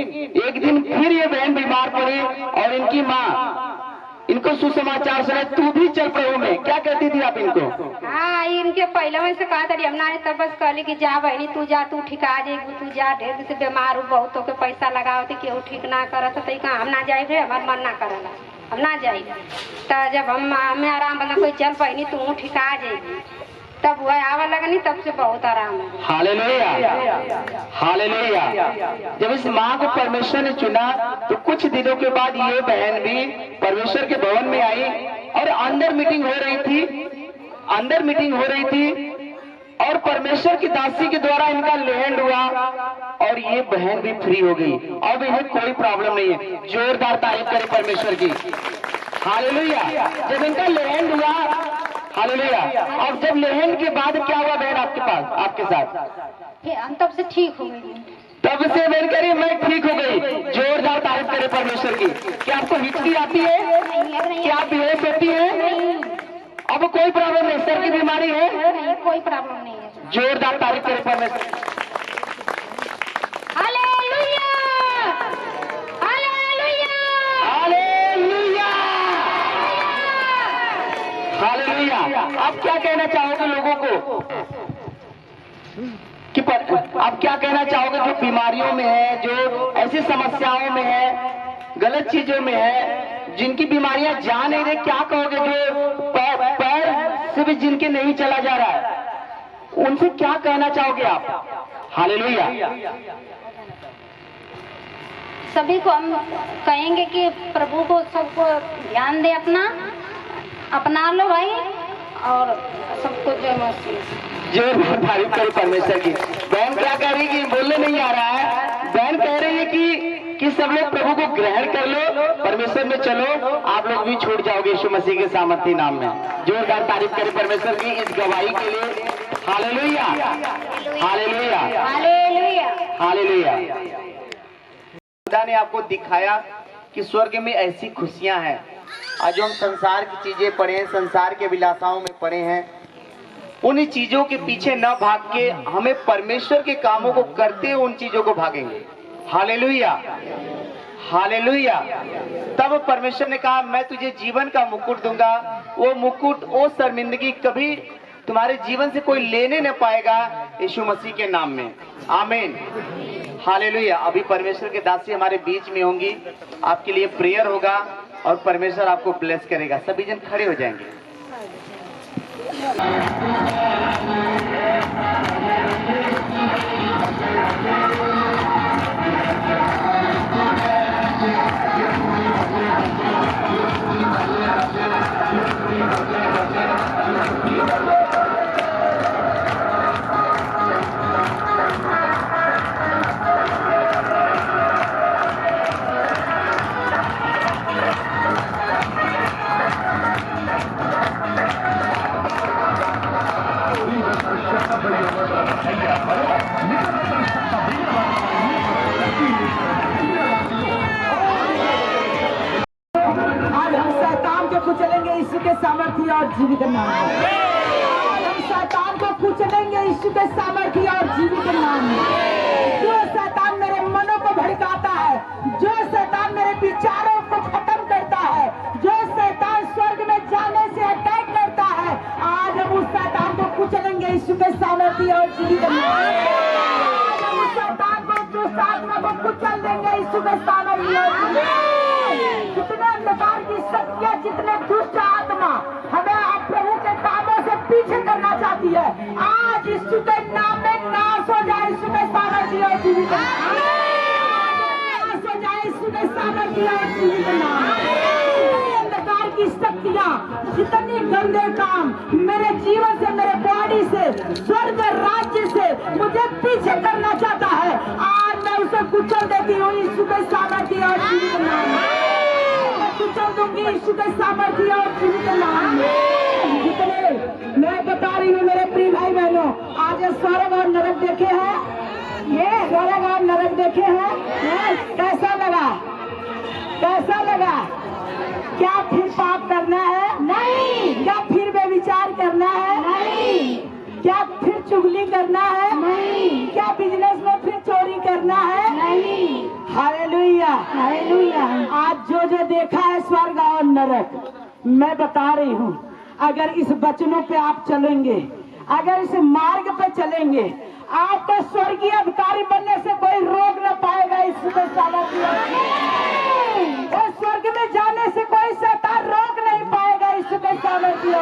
Speaker 1: एक दिन फिर ये बहन बीमार पड़ी और इनकी माँ इनको सुसमाचार सुनाए, तू भी चल प्रभु में। क्या कहती थी आप इनको?
Speaker 2: हाँ, इनके पहले में से कहा था, हमना ने तब बस कहली कि जा बहनी तू जा, तू ठिका जाएगी, तू जा, ढेर दिन से बीमार हो, बहुत के पैसा लगाओ थे कि ठीक ना करत तो कहा हम ना जाए, हमार मन ना करला, हम ना जाए। तो जब हमें आराम बना कोई चल बहनी तू ठिका जाएगी, तब वह आवा लगनी, तब से बहुत आराम है।
Speaker 1: Hallelujah, hallelujah. जब इस माँ को परमेश्वर ने चुना तो कुछ दिनों के बाद ये बहन भी परमेश्वर के भवन में आई और अंदर मीटिंग हो रही थी, अंदर मीटिंग हो रही थी और परमेश्वर की दासी के द्वारा इनका लैंड हुआ और ये बहन भी फ्री हो गई। अब इन्हें कोई प्रॉब्लम नहीं है। जोरदार तारीफ करें परमेश्वर की। हालेलुया। जब इनका लैंड हुआ, हालेलुया। अब जब लहन के बाद क्या हुआ बहन आपके पास, आपके साथ?
Speaker 3: तब से ठीक हो गई।
Speaker 1: तब से बहन करी मैं ठीक हो गई। जोरदार तारीफ करें परमेश्वर की। क्या आपको हिचकी आती है? क्या आप बेहोश होती है? अब कोई प्रॉब्लम नहीं, सर की बीमारी है?
Speaker 3: नहीं, कोई प्रॉब्लम नहीं है।
Speaker 1: जोरदार तारीफ करें परमेश्वर।
Speaker 3: Hallelujah, hallelujah,
Speaker 1: hallelujah, hallelujah. आप क्या कहना चाहोगे लोगों को कि आप क्या कहना चाहोगे जो बीमारियों में है, जो ऐसी समस्याओं में है, गलत चीजों में है, जिनकी बीमारियां जा नहीं रही, क्या कहोगे? जो पैर से भी जिनके नहीं चला जा रहा है, उनसे क्या कहना चाहोगे आप? हालेलुया।
Speaker 3: सभी को हम कहेंगे कि प्रभु को सबको ध्यान दे, अपना लो भाई, और सबको जय मसीह।
Speaker 1: जोरदार तारीफ करो परमेश्वर की। बहन क्या कह रही है कि बोलने नहीं आ रहा है? बहन कह रही है कि सब लोग प्रभु को ग्रहण कर लो, परमेश्वर में चलो, आप लोग भी छूट जाओगे यीशु मसीह के सामर्थी नाम में। जोरदार तारीफ करें परमेश्वर की इस गवाही के लिए। Hallelujah, hallelujah,
Speaker 2: hallelujah,
Speaker 1: hallelujah. खुदा ने आपको दिखाया कि स्वर्ग में ऐसी खुशियां हैं। आज जो हम संसार की चीजें पढ़े हैं, संसार के विलासाओं में पढ़े हैं, उन चीजों के पीछे न भाग के हमें परमेश्वर के कामों को करते हुए उन चीजों को भागेंगे। Hallelujah, hallelujah. तब परमेश्वर ने कहा मैं तुझे जीवन का मुकुट दूंगा। वो मुकुट, वो शर्मिंदगी कभी तुम्हारे जीवन से कोई लेने न पाएगा, यीशु मसीह के नाम में। आमीन, हालेलुया। अभी परमेश्वर के दासी हमारे बीच में होंगी, आपके लिए प्रेयर होगा और परमेश्वर आपको ब्लेस करेगा। सभी जन खड़े हो जाएंगे।
Speaker 4: कुचलेंगे यीशु के सामर्थ्य और जीवित नाम में। हम शैतान को कुचलेंगे यीशु के सामर्थ्य और जीवित नाम में। जो शैतान मेरे मनों को भड़काता है, जो शैतान मेरे विचारों को खत्म करता है, जो शैतान स्वर्ग में जाने से अटैक करता है, आज हम उस शैतान को कुचलेंगे यीशु के सामर्थ्य और जीवित नाम में। दुष्ट आत्मा को कुचल देंगे यीशु के सामर्थ्य और जितने अंधकार की शक्तियाँ, जितने दुष्ट आत्मा हमें आप प्रभु के कामों से पीछे करना चाहती है, आज यीशु के नाम में नाश हो जाए। यीशु के सामर्थ्य और जीवित नाश हो जाए। यीशु के सामर्थ्य और जीवित नाम। अंधकार की शक्तियाँ, जितनी गंदे काम मेरे जीवन से, मेरे बॉडी से, स्वर्ग राज्य से मुझे पीछे करना चाहता है, आज मैं उसे कुचल देती हूँ यीशु के सामर्थ्य और जीवित नाम। मैं कुचल दूंगी यीशु के सामर्थ्य और जीवित नाम। जितने मैं बता रही हूँ मेरे प्रिय भाई बहनों, आज ये स्वर्ग और नरक देखे हैं, ये स्वर्ग और नरक देखे हैं, कैसा लगा? कैसा लगा? क्या फिर पाप करना है? नहीं। क्या फिर बेविचार करना है? नहीं। क्या फिर चुगली करना है? नहीं। क्या बिजनेस में फिर चोरी करना है? नहीं। Hallelujah, hallelujah. आज जो देखा है स्वर्ग और नरक, मैं बता रही हूँ, अगर इस वचनों पे आप चलेंगे, अगर इस मार्ग पे चलेंगे, आपको स्वर्गीय अधिकारी बनने से कोई रोक न पाएगा। इसके और स्वर्ग में जाने से कोई शैतान रोक नहीं पाएगा। इसके सामर्थ्य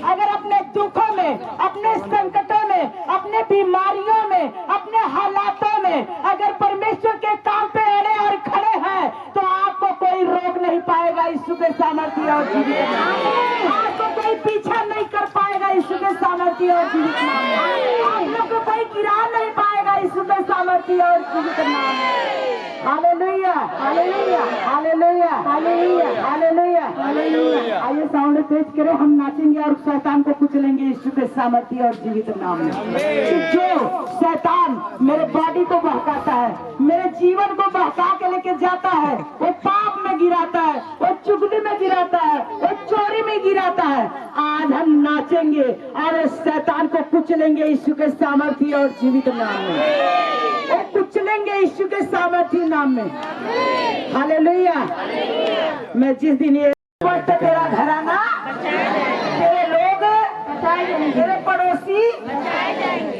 Speaker 4: अगर अपने दुखों में, अपने संकटों में, अपने बीमारियों में, अपने हालातों में अगर परमेश्वर के काम पे अड़े और खड़े हैं, तो आपको कोई रोक नहीं पाएगा। यीशु के सामर्थ्य और जीवित आपको कोई पीछा नहीं कर पाएगा। यीशु के सामर्थ्य और जीवित आप लोग को कोई गिरा नहीं पाएगा। यीशु के सामर्थ्य और जीवित नाम। Hallelujah, hallelujah, hallelujah, hallelujah, hallelujah, hallelujah. आइए साउंड तेज करें, हम नाचेंगे और शैतान को कुचलेंगे यीशु के सामर्थ्य और जीवित नाम में। जो शैतान मेरे बॉडी को बहकाता है, मेरे जीवन को बहका के लेके जाता है, वो पाप में गिराता है, वो चुगली में गिराता है, वो चोरी में गिराता है, आज हम नाचेंगे और शैतान को कुचलेंगे यीशु के सामर्थ्य और जीवित नाम में। वो कुचलेंगे यीशु के सामर्थ्य नाम में। हालेलुया। मैं जिस दिन ये तेरा घराना, तेरे लोग, तेरे पड़ोसी,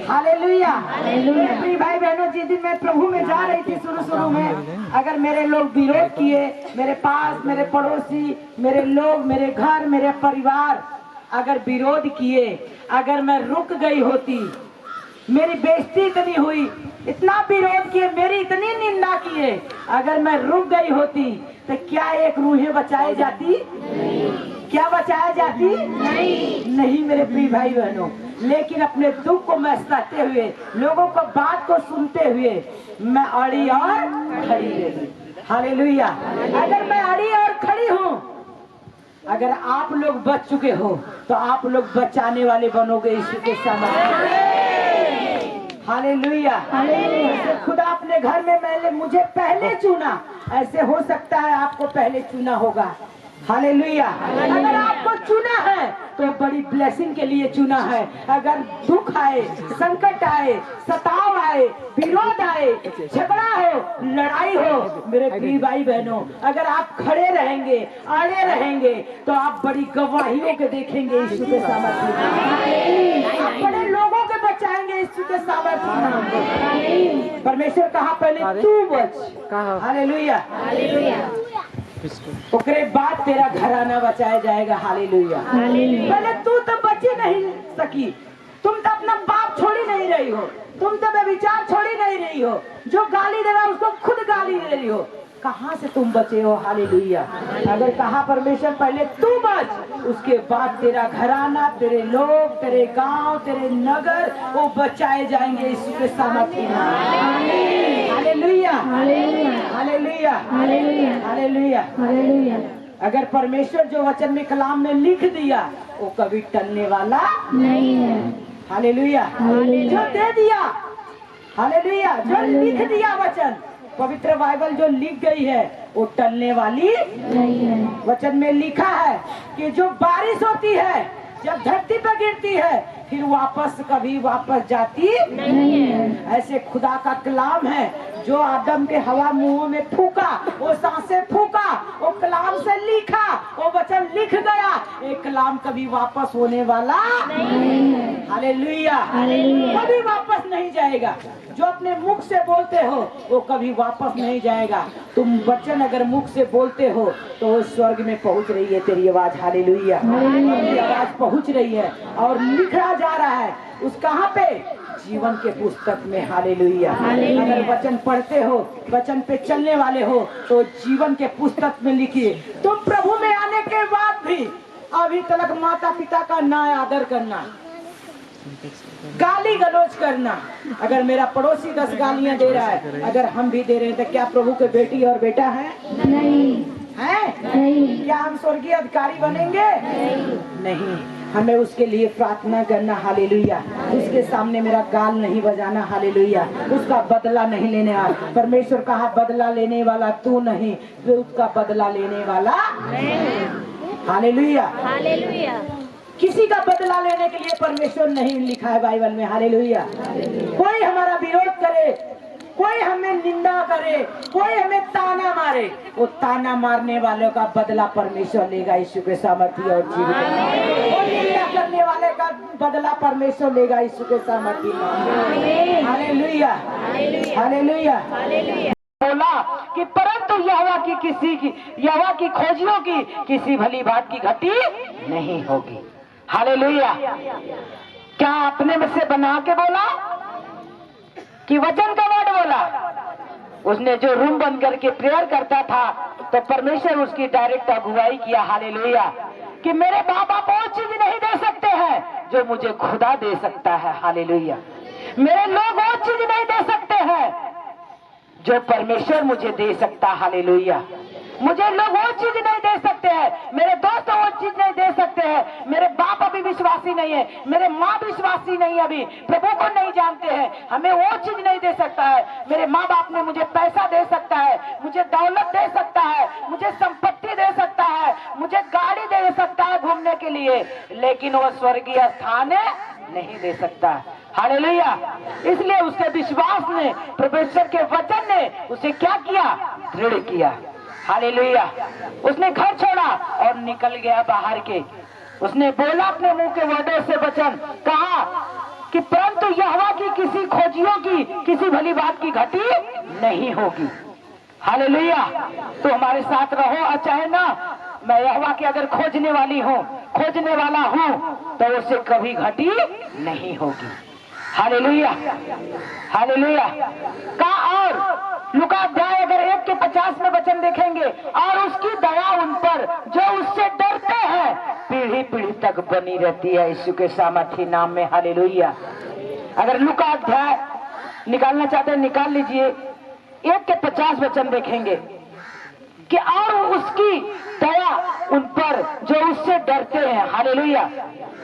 Speaker 4: हालेलुया। मेरे भाई बहनों, जिस दिन मैं प्रभु में जा रही थी शुरू में, अगर मेरे लोग विरोध किए, मेरे पास मेरे पड़ोसी, मेरे लोग, मेरे घर, मेरे परिवार अगर विरोध किए, अगर मैं रुक गई होती, मेरी बेइज्जती इतनी हुई, इतना विरोध किए, मेरी इतनी निंदा किए, अगर मैं रुक गई होती तो क्या एक रूहें बचाई जाती? क्या बचाया जाती? नहीं मेरे प्रिय भाई बहनों। लेकिन अपने दुख को मैं सहते हुए, लोगों को बात को सुनते हुए मैं अड़ी और खड़ी रही। हालेलुया। अगर मैं अड़ी और खड़ी हूँ, अगर आप लोग बच चुके हो तो आप लोग बचाने वाले बनोगे यीशु के सामने। हालेलुया। खुदा अपने घर में मैंने मुझे पहले चुना, ऐसे हो सकता है आपको पहले चुना होगा। हालेलुया। अगर आपको चुना है तो बड़ी ब्लेसिंग के लिए चुना है। अगर दुख आए, संकट आए, सताव आए, विरोध आए, झगड़ा हो, लड़ाई हो, मेरे प्रिय भाई बहनों, अगर आप खड़े रहेंगे, अड़े रहेंगे, तो आप बड़ी गवाहियों के देखेंगे यीशु के सामर्थ्य। आप बड़े लोगों के बचाएंगे यीशु के सामर्थ्य। परमेश्वर कहा पहले तू बच। हालेलुया। ओकरे बाद तेरा घराना बचाया जाएगा। हालेलुया। पहले तू तो बची नहीं सकी, तुम तो अपना बाप छोड़ी नहीं रही हो, तुम तो बेविचार छोड़ी नहीं रही हो, जो गाली दे रहा है उसको खुद गाली दे रही हो, कहाँ से तुम बचे हो? हालेलुया। अगर कहा परमेश्वर पहले तू बच, उसके बाद तेरा घराना, तेरे लोग, तेरे गांव, तेरे नगर वो बचाए जाएंगे यीशु के सामर्थ्य में। Hallelujah, hallelujah, hallelujah, hallelujah. अगर परमेश्वर जो वचन में कलाम में लिख दिया वो कभी टलने वाला नहीं है। हालेलुया। जो दे दिया, हालेलुया, जो लिख दिया वचन, पवित्र बाइबल जो लिख गई है वो टलने वाली नहीं है। वचन में लिखा है कि जो बारिश होती है जब धरती पर गिरती है फिर वापस कभी वापस जाती नहीं है। ऐसे खुदा का कलाम है जो आदम के हवा मुंह में फूका, वो सांसें फूका, वो कलाम से लिखा, वो वचन लिख गया, एक कलाम कभी वापस होने वाला नहीं। हालेलुया, कभी वापस नहीं जाएगा। जो अपने मुख से बोलते हो वो कभी वापस नहीं जाएगा। तुम वचन अगर मुख से बोलते हो तो वो स्वर्ग में पहुंच रही है तेरी आवाज। हालेलुया, तेरी आवाज पहुंच रही है और लिखा जा रहा है उस कहाँ पे? जीवन के पुस्तक में। हालेलुया। अगर वचन पढ़ते हो, वचन पे चलने वाले हो तो जीवन के पुस्तक में लिखिए। तुम प्रभु में आने के बाद भी अभी तक माता पिता का ना आदर करना, गाली गलौज करना। अगर मेरा पड़ोसी 10 गालियां दे रहा है, अगर हम भी दे रहे हैं, तो क्या प्रभु के बेटी और बेटा है? नहीं है। नहीं। क्या हम स्वर्गीय अधिकारी बनेंगे? नहीं। हमें उसके लिए प्रार्थना करना। हालेलुया। उसके सामने मेरा गाल नहीं बजाना। हालेलुया। उसका बदला नहीं लेने वाला। परमेश्वर कहा बदला लेने वाला तू नहीं, तो उसका बदला लेने वाला। Hallelujah, hallelujah. किसी का बदला लेने के लिए परमेश्वर नहीं लिखा है बाइबल में। हालेलुया। कोई हमारा विरोध करे, कोई हमें निंदा करे, कोई हमें ताना मारे, वो ताना मारने वालों का बदला परमेश्वर लेगा यीशु के सामर्थ्य और जीवित नाम। वो निंदा करने वाले का बदला परमेश्वर लेगा यीशु के सामर्थ्य नाम। Hallelujah, hallelujah. बोला कि परंतु यहोवा की खोजियों की किसी भली बात की घटी नहीं होगी। हालेलुया। क्या अपने में से बना के बोला कि वचन का वर्ड बोला? उसने जो रूम बंद करके प्रेयर करता था तो परमेश्वर उसकी डायरेक्ट अगुवाई किया। हालेलुया। कि मेरे माँ बाप वो चीज नहीं दे सकते हैं जो मुझे खुदा दे सकता है। हालेलुया। मेरे लोग वो चीज नहीं दे सकते हैं जो परमेश्वर मुझे दे सकता। हालेलुया। मुझे लोग वो चीज नहीं दे सकते हैं, मेरे दोस्त वो चीज नहीं दे सकते हैं, मेरे बाप अभी विश्वासी नहीं है, मेरे माँ विश्वासी नहीं है, अभी प्रभु को नहीं जानते हैं, हमें वो चीज नहीं दे सकता है। मेरे माँ बाप ने मुझे पैसा दे सकता है, मुझे दौलत दे सकता है, मुझे संपत्ति दे सकता है, मुझे गाड़ी दे सकता है घूमने के लिए, लेकिन वो स्वर्गीय स्थान नहीं दे सकता। हालेलुया। इसलिए उसके विश्वास ने, परमेश्वर के वचन ने उसे क्या किया? दृढ़ किया। हालेलुया। उसने घर छोड़ा और निकल गया बाहर के। उसने बोला अपने मुंह के वर्डों से वचन, कहा कि परंतु यहोवा की किसी खोजियों की किसी भली बात की घटी नहीं होगी। हालेलुया। तो हमारे साथ रहो और चाहे ना, मैं यहोवा की अगर खोजने वाली हूँ, खोजने वाला हूँ, तो उससे कभी घटी नहीं होगी। Hallelujah, hallelujah. का और लूका अध्याय अगर 1 के 50 में वचन देखेंगे, और उसकी दया उन पर जो उससे डरते हैं पीढ़ी पीढ़ी तक बनी रहती है यीशु के सामर्थ्य नाम में। हालेलुया। अगर लूका अध्याय निकालना चाहते हैं निकाल लीजिए, 1 के 50 वचन देखेंगे कि और उसकी दया उन पर जो उससे डरते हैं। हालेलुया।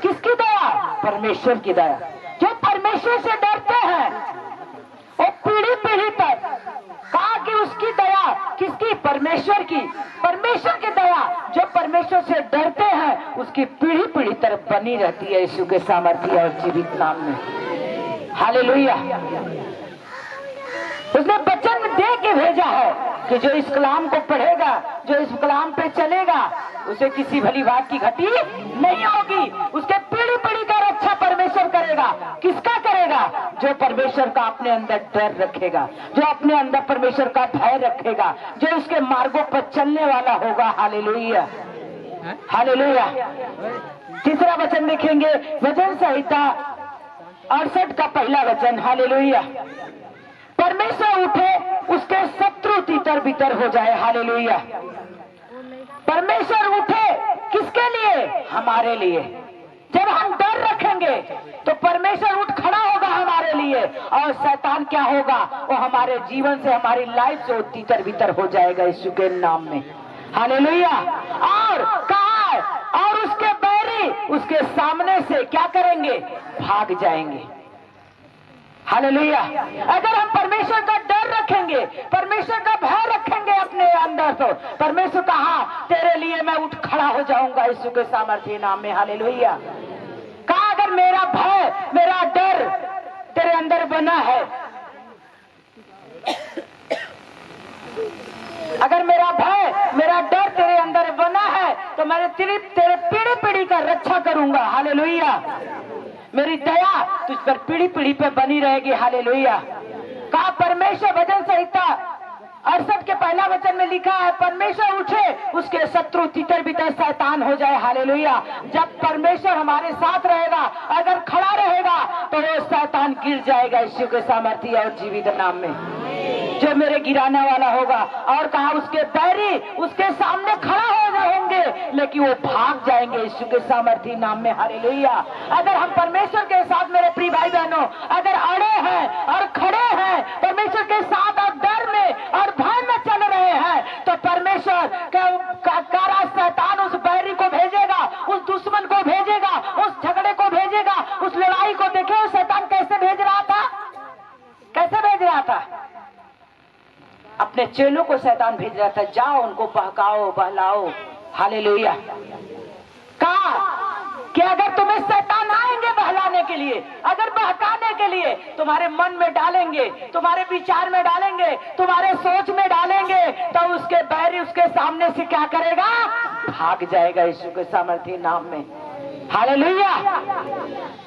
Speaker 4: किसकी दया? परमेश्वर की दया। जो परमेश्वर से डरते हैं वो पीढ़ी पीढ़ी तक, कहा कि उसकी दया किसकी? परमेश्वर की। परमेश्वर की दया जो परमेश्वर से डरते हैं उसकी पीढ़ी पीढ़ी तक बनी रहती है यीशु के सामर्थ्य और जीवित नाम में। हालेलुया। उसने वचन दे के भेजा है कि जो इस कलाम को पढ़ेगा, जो इस कलाम पे चलेगा, उसे किसी भली बात की घटी नहीं होगी। उसके पीढ़ी पीढ़ी का रक्षा परमेश्वर करेगा। किसका करेगा? जो परमेश्वर का अपने अंदर डर रखेगा, जो अपने अंदर परमेश्वर का भय रखेगा, जो उसके मार्गों पर चलने वाला होगा। Hallelujah, hallelujah. तीसरा वचन देखेंगे, वचन संहिता 68 का पहला वचन। हालेलुया। परमेश्वर उठे उसके शत्रु तितर बितर हो जाए। हालेलुया। परमेश्वर उठे किसके लिए? हमारे लिए। जब हम डर रखेंगे तो परमेश्वर उठ खड़ा होगा हमारे लिए, और शैतान क्या होगा? वो हमारे जीवन से, हमारी लाइफ से तितर बितर हो जाएगा यीशु के नाम में। हालेलुया। और कहा है, और उसके बैरी उसके सामने से क्या करेंगे? भाग जाएंगे। हालेलुया। अगर हम परमेश्वर का डर रखेंगे, परमेश्वर का भय रखेंगे अपने अंदर, तो परमेश्वर कहा तेरे लिए मैं उठ खड़ा हो जाऊंगा यीशु के सामर्थ्य नाम में। हालेलुया। कहा अगर मेरा भय, मेरा डर तेरे अंदर बना है
Speaker 1: अगर मेरा भय, मेरा डर तेरे अंदर बना है तो मैं तेरे पीढ़ी पीढ़ी का रक्षा करूंगा। हालेलुया। मेरी दया तुझ पर पीढ़ी पीढ़ी पे बनी रहेगी। हालेलुया। कहा परमेश्वर भजन संहिता 68 के पहला वचन में लिखा है, परमेश्वर उठे उसके शत्रु तितर बितर शैतान हो जाए। हालेलुया। जब परमेश्वर हमारे साथ रहेगा, अगर खड़ा रहेगा तो वो शैतान गिर जाएगा यीशु के सामर्थ्य और जीवित नाम में। जो मेरे गिराने वाला होगा, और कहा उसके बैरी उसके सामने खड़ा हो होंगे लेकिन वो भाग जाएंगे यीशु के सामर्थ्य नाम में। हालेलुया। अगर हम परमेश्वर के साथ, मेरे प्रिय भाई बहनों, अगर अड़े हैं और खड़े हैं परमेश्वर के साथ और डर में और भय में चल रहे हैं तो परमेश्वर का शैतान उस बैरी को भेजेगा, उस दुश्मन को भेजेगा, उस झगड़े को भेजेगा, उस लड़ाई को। देखे उस शैतान कैसे भेज रहा था, कैसे भेज रहा था? अपने चेलों को शैतान भेज रहा था, जाओ उनको बहकाओ बहलाओ। हालेलुया। कहा कि अगर तुम्हें शैतान आएंगे बहलाने के लिए, अगर बहकाने के लिए, तुम्हारे मन में डालेंगे, तुम्हारे विचार में डालेंगे, तुम्हारे सोच में डालेंगे, तो उसके बैरी उसके सामने से क्या करेगा? भाग जाएगा यीशु के सामर्थ्य नाम में। हालेलुया।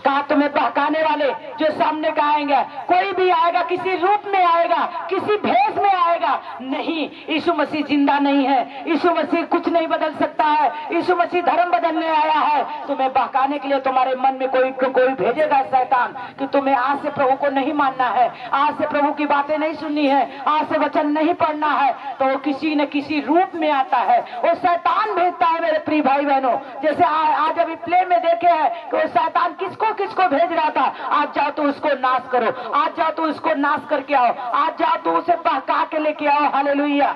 Speaker 1: कहा तुम्हें बहकाने वाले जो सामने का आएंगे, कोई भी आएगा, किसी रूप में आएगा, किसी भेष में आएगा, नहीं, यीशु मसीह जिंदा नहीं है, यीशु मसीह कुछ नहीं बदल सकता है, यीशु मसीह धर्म बदलने आया है। तुम्हें बहकाने के लिए तुम्हारे मन में कोई भेजेगा शैतान कि तुम्हें आज से प्रभु को नहीं मानना है, आज से प्रभु की बातें नहीं सुननी है, आज से वचन नहीं पढ़ना है, तो वो किसी न किसी रूप में आता है, वो शैतान भेजता है। मेरे प्रिय भाई बहनों, जैसे आज अभी प्ले में देखे हैं कि वो शैतान किसको भेज रहा था, आज जाओ तो उसको नाश करो, आज जाओ तो उसको नाश करके आओ, आज जाओ तो उसे बहका के लेके आओ। हालेलुया।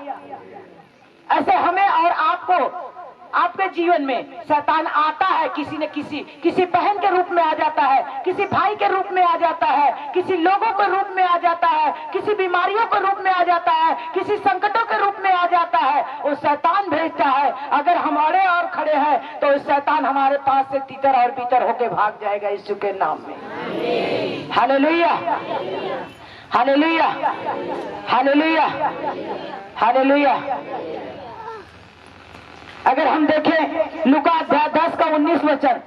Speaker 1: ऐसे हमें और आपको, आपके जीवन में शैतान आता है, किसी न किसी बहन के रूप में आ जाता है, किसी भाई के रूप में आ जाता है, किसी लोगों के रूप में आ जाता है, किसी बीमारियों के रूप में आ जाता है, किसी संकटों के रूप में आ जाता है। वो शैतान भेजता है। अगर हम अड़े और खड़े हैं तो शैतान हमारे पास से तितर और बितर होके भाग जाएगा यीशु के नाम में। हालेलुया। हालेलुया। हालेलुया। हालेलुया। अगर हम देखें लूका 10 का 19 वचन,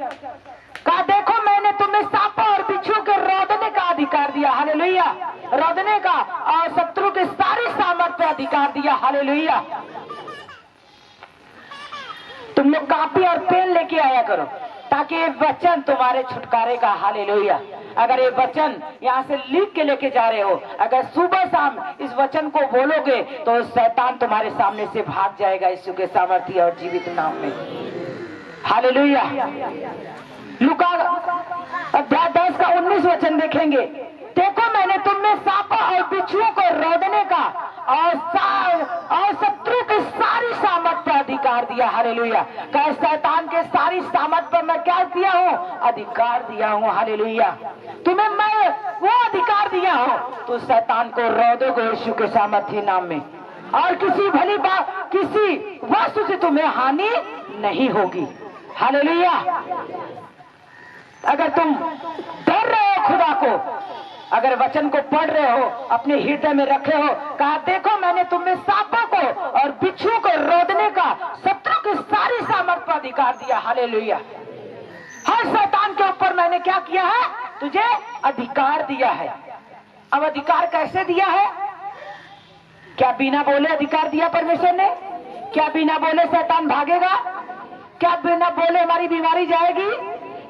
Speaker 1: कहा देखो मैंने तुम्हें सांपों और बिच्छू के रौदने का अधिकार दिया। हालेलुया। रौदने का और शत्रु के सारी सामर्थ पे अधिकार दिया। हालेलुया। तुम लोग कापी और पेन लेके आया करो ताकि ये वचन तुम्हारे छुटकारे का। हालेलुया। अगर ये वचन यहाँ से लिख के लेके जा रहे हो, अगर सुबह शाम इस वचन को बोलोगे तो शैतान तुम्हारे सामने से भाग जाएगा यीशु के सामर्थ्य और जीवित नाम में। हालेलुया। लूका 10 का 19 वचन देखेंगे, देखो मैंने तुमने सांपों और बिच्छुओं को रौदने का और शत्रु की सारी सामर्थ पर अधिकार दिया। हालेलुया। कहा शैतान के सारी सामर्थ पर मैं क्या दिया हूँ? अधिकार दिया हूँ। हालेलुया। तुम्हें मैं वो अधिकार दिया हूँ, तो शैतान को रौदोगे यीशु के सामर्थ्य नाम में, और किसी भली बात, किसी वस्तु से तुम्हें हानि नहीं होगी। हालेलुया। अगर तुम डर रहे हो खुदा को, अगर वचन को पढ़ रहे हो, अपने हृदय में रखे हो, कहा देखो मैंने तुम्हें सांपों को और बिच्छुओं को रौदने का, शत्रु की सारी सामर्थ पर अधिकार दिया। हालेलुया। हर शैतान के ऊपर मैंने क्या किया है? तुझे अधिकार दिया है। अब अधिकार कैसे दिया है? क्या बिना बोले अधिकार दिया परमेश्वर ने? क्या बिना बोले शैतान भागेगा? क्या बिना बोले हमारी बीमारी जाएगी?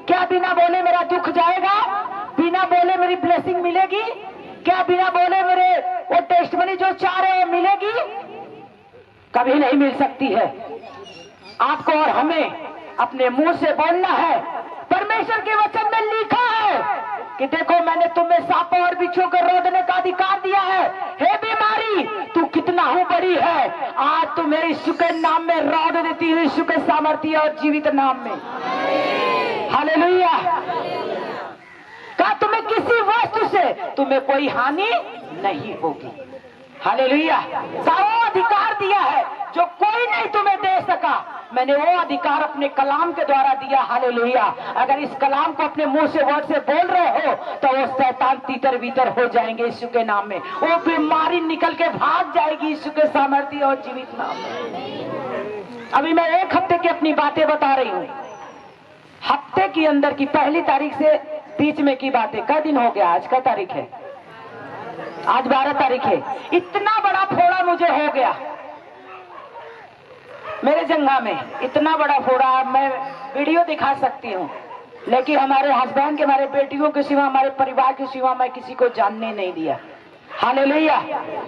Speaker 1: क्या बिना बोले मेरा दुख जाएगा? बिना बोले मेरी ब्लेसिंग मिलेगी? क्या बिना बोले मेरे वो टेस्टमनी जो चाह रहे हो मिलेगी? कभी नहीं मिल सकती है। आपको और हमें अपने मुंह से बोलना है। परमेश्वर के वचन में लिखा है कि देखो मैंने तुम्हें सांपों और बिच्छुओं को रौदने का अधिकार दिया है। हे बीमारी, तू कितना हूँ बड़ी है, आज तुम्हें यीशु के नाम में रौद देती है, यीशु के सामर्थ्य और जीवित नाम में। हालेलुया। कहा तुम्हें किसी वस्तु से तुम्हें कोई हानि नहीं होगी। हालेलुया। कहा
Speaker 4: अधिकार दिया है जो कोई नहीं तुम्हें दे सका। मैंने वो अधिकार अपने कलाम के द्वारा दिया। हालेलुया। अगर इस कलाम को अपने मुंह से वर्ड से बोल रहे हो तो वो शैतान तीतर बीतर हो जाएंगे यीशु के नाम में। वो बीमारी निकल के भाग जाएगी यीशु के सामर्थ्य और जीवित नाम में। अभी मैं एक हफ्ते की अपनी बातें बता रही हूँ। हफ्ते की अंदर की पहली तारीख से बीच में की बातें। कई दिन हो गया? आज का तारीख है, आज 12 तारीख है। इतना बड़ा फोड़ा मुझे हो गया मेरे जंघा में, इतना बड़ा फोड़ा। मैं वीडियो दिखा सकती हूँ, लेकिन हमारे हस्बैंड के, हमारे बेटियों के सिवा, हमारे परिवार के सिवा मैं किसी को जानने नहीं दिया। हालेलुया।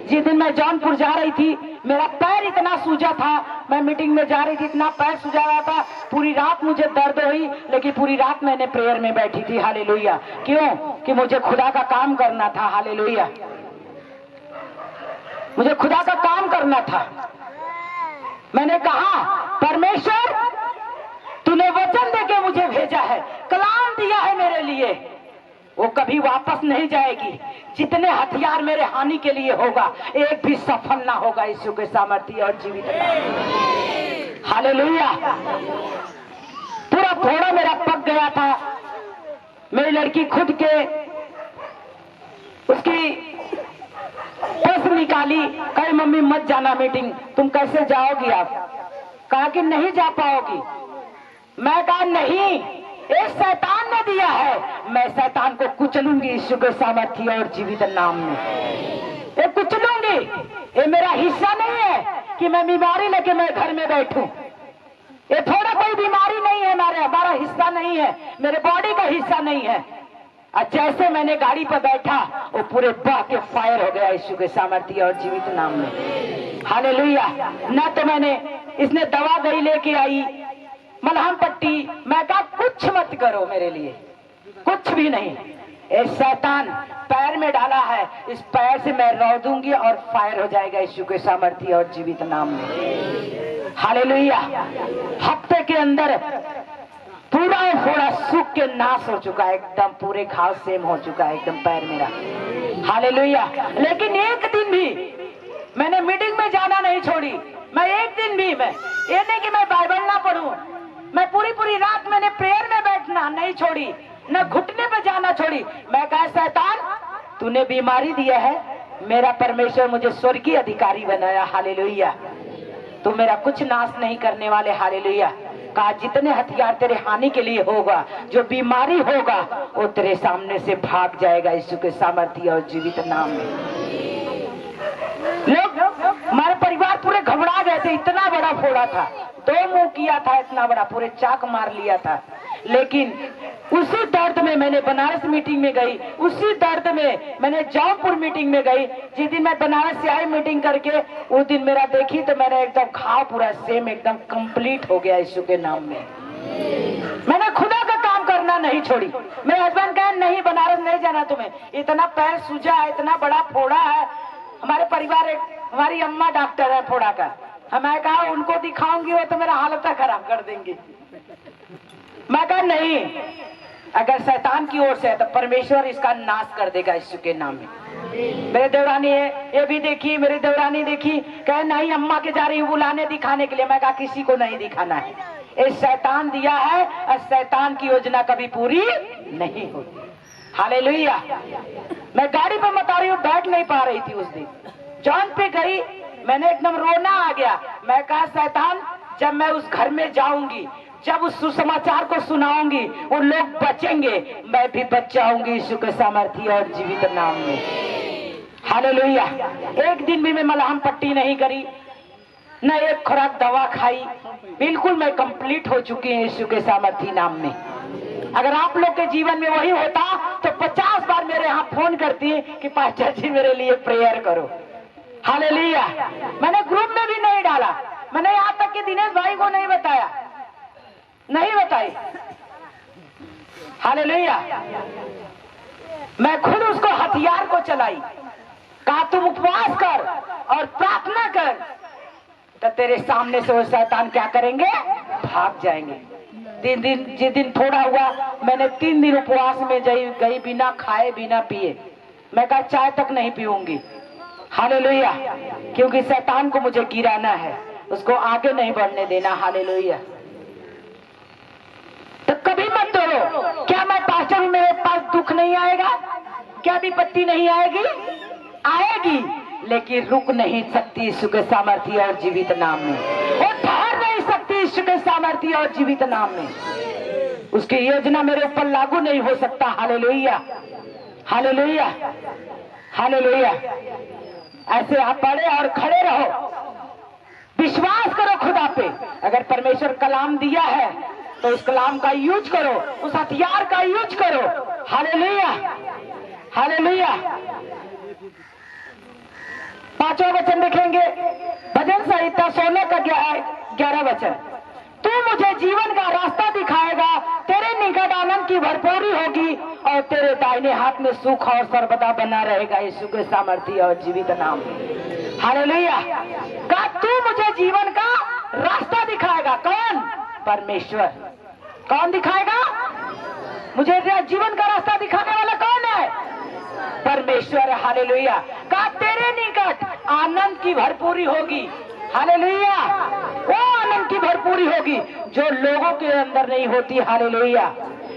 Speaker 4: जिस दिन मैं जौनपुर जा रही थी, मेरा पैर इतना सूजा था, मैं मीटिंग में जा रही थी, इतना पैर सूजा रहा था, पूरी रात मुझे दर्द हुई, लेकिन पूरी रात मैंने प्रेयर में बैठी थी। हालेलुया। क्यों? कि मुझे खुदा का काम करना था। हालेलुया। मुझे खुदा का काम करना था। मैंने कहा, परमेश्वर तूने वचन देके मुझे भेजा है, कलाम दिया है मेरे लिए, वो कभी वापस नहीं जाएगी। जितने हथियार मेरे हानि के लिए होगा, एक भी सफल ना होगा यीशु के सामर्थ्य और जीवित। हालेलुया। पूरा फोड़ा मेरा पक गया था। मेरी लड़की खुद के उसकी बस निकाली, कहे मम्मी मत जाना मीटिंग, तुम कैसे जाओगी? आप कहा कि नहीं जा पाओगी। मैं कहा नहीं, ये शैतान ने दिया है, मैं शैतान को कुचलूंगी यीशु के सामर्थ्य और जीवित नाम में। ये कुचलूंगी। ये मेरा हिस्सा नहीं है कि मैं बीमारी लेके मैं घर में बैठूं। ये थोड़ा कोई बीमारी नहीं है, हमारा हिस्सा नहीं है, मेरे बॉडी का हिस्सा नहीं है। और जैसे मैंने गाड़ी पर बैठा, वो पूरे बह के फायर हो गया यीशु के सामर्थ्य और जीवित नाम में। हालेलुया। ना तो मैंने, इसने दवा गई लेके आई, मलहम पट्टी, मैं कहा कुछ मत करो मेरे लिए, कुछ भी नहीं। ये शैतान पैर में डाला है, इस पैर से मैं रो दूंगी और फायर हो जाएगा यीशु के सामर्थ्य और जीवित नाम में। हालेलुया। हफ्ते के अंदर पूरा फोड़ा सूख के नाश हो चुका है, एकदम पूरे घाव सेम हो चुका है एकदम पैर मेरा। हालेलुया। लेकिन एक दिन भी मैंने मीटिंग में जाना नहीं छोड़ी। मैं एक दिन भी, मैं ये नहीं कि मैं बाइबल ना पढ़ूं, मैं पूरी रात मैंने प्रेयर में बैठना नहीं छोड़ी, न घुटने पे जाना छोड़ी। मैं कहा शैतान तूने बीमारी दिया है, मेरा परमेश्वर मुझे स्वर्गीय अधिकारी बनाया। हालेलुया। तू मेरा कुछ नाश नहीं करने वाले। हालेलुया। कहा जितने हथियार तेरे हानि के लिए होगा, जो बीमारी होगा, वो तेरे सामने से भाग जाएगा यीशु के सामर्थ्य और जीवित नाम में। लोग, हमारे परिवार पूरे घबरा गए थे, इतना बड़ा फोड़ा था, 2 मुंह किया था, इतना बड़ा, पूरे चाक मार लिया था। लेकिन उसी दर्द में मैंने बनारस मीटिंग में गई, उसी दर्द में मैंने जौनपुर मीटिंग में गई। जिस दिन मैं बनारस से आई मीटिंग करके, उस दिन मेरा देखी तो मेरा एकदम घाव पूरा सेम एकदम कंप्लीट हो गया यीशु के नाम में। मैंने खुदा का काम करना नहीं छोड़ी। मेरे हस्बैंड कहे नहीं बनारस नहीं जाना तुम्हें, इतना पैर सूजा है, इतना बड़ा फोड़ा है। हमारे परिवार, हमारी अम्मा डॉक्टर है फोड़ा का। मैं कहा उनको दिखाऊंगी, वो तो मेरा हालत खराब कर देंगी। मैं कहा नहीं, अगर शैतान की ओर से है तो परमेश्वर इसका नाश कर देगा यीशु के नाम में। मेरे देवरानी है, ये भी देखी, मेरी देवरानी देखी, कहे नहीं अम्मा के जा रही हूँ बुलाने दिखाने के लिए। मैं कहा किसी को नहीं दिखाना है, ये शैतान दिया है और शैतान की योजना कभी पूरी नहीं होती। हालेलुया। मैं गाड़ी पर बता रही हूँ, बैठ नहीं पा रही थी उस दिन। जॉन पे गई, मैंने एकदम रोना आ गया। मैं कहा शैतान जब मैं उस घर में जाऊंगी, जब उस सुसमाचार को सुनाऊंगी, वो लोग बचेंगे, मैं भी बच जाऊंगी यीशु के सामर्थ्य और जीवित नाम में। हालेलुया। एक दिन भी मैं मलहम पट्टी नहीं करी, न एक खुराक दवा खाई, बिल्कुल मैं कंप्लीट हो चुकी हूँ यीशु के सामर्थ्य नाम में। अगर आप लोग के जीवन में वही होता तो 50 बार मेरे यहाँ फोन करती कि पास्टर जी मेरे लिए प्रेयर करो। हालेलुया। मैंने ग्रुप में भी नहीं डाला, मैंने यहाँ तक कि दिनेश भाई को नहीं बताया, नहीं बताई। हालेलुया। मैं खुद उसको हथियार को चलाई, कहा तुम उपवास कर और प्रार्थना कर, तो तेरे सामने से वो शैतान क्या करेंगे, भाग जाएंगे। जिस दिन थोड़ा हुआ, मैंने 3 दिन उपवास में गई बिना खाए बिना पिए। मैं कहा चाय तक नहीं पीऊंगी, हालेलुया। क्योंकि शैतान को मुझे गिराना है, उसको आगे नहीं बढ़ने देना। हालेलुया। तो कभी मत डरो। क्या मैं पास्टर हूं, मेरे पास दुख नहीं आएगा? क्या विपत्ति नहीं आएगी? आएगी, लेकिन रुक नहीं सकती यीशु के सामर्थ्य और जीवित नाम में। वो ठहर नहीं सकती यीशु के सामर्थ्य और जीवित नाम में। उसकी योजना मेरे ऊपर लागू नहीं हो सकता। Hallelujah, hallelujah, hallelujah. ऐसे आप पढ़े और खड़े रहो, विश्वास करो खुदा पे। अगर परमेश्वर कलाम दिया है तो उस कलाम का यूज करो, उस हथियार का यूज करो। Hallelujah, hallelujah. पांचवा वचन देखेंगे, भजन संहिता 16 का 11 वचन। तू मुझे जीवन का रास्ता दिखाएगा, तेरे निकट आनंद की भरपूरी होगी और तेरे दाहिने हाथ में सुख और सर्वदा बना रहेगा। यीशु के सामर्थ्य और जीवित नाम। हालेलुया। का तू मुझे जीवन का रास्ता दिखाएगा। कौन? परमेश्वर। कौन दिखाएगा मुझे जीवन का रास्ता? दिखाने वाला कौन है? परमेश्वर। हालेलुया। का तेरे निकट आनंद की भरपूरी होगी। हालेलुया। वो आनंद की भरपूरी होगी जो लोगों के अंदर नहीं होती। हालेलुया।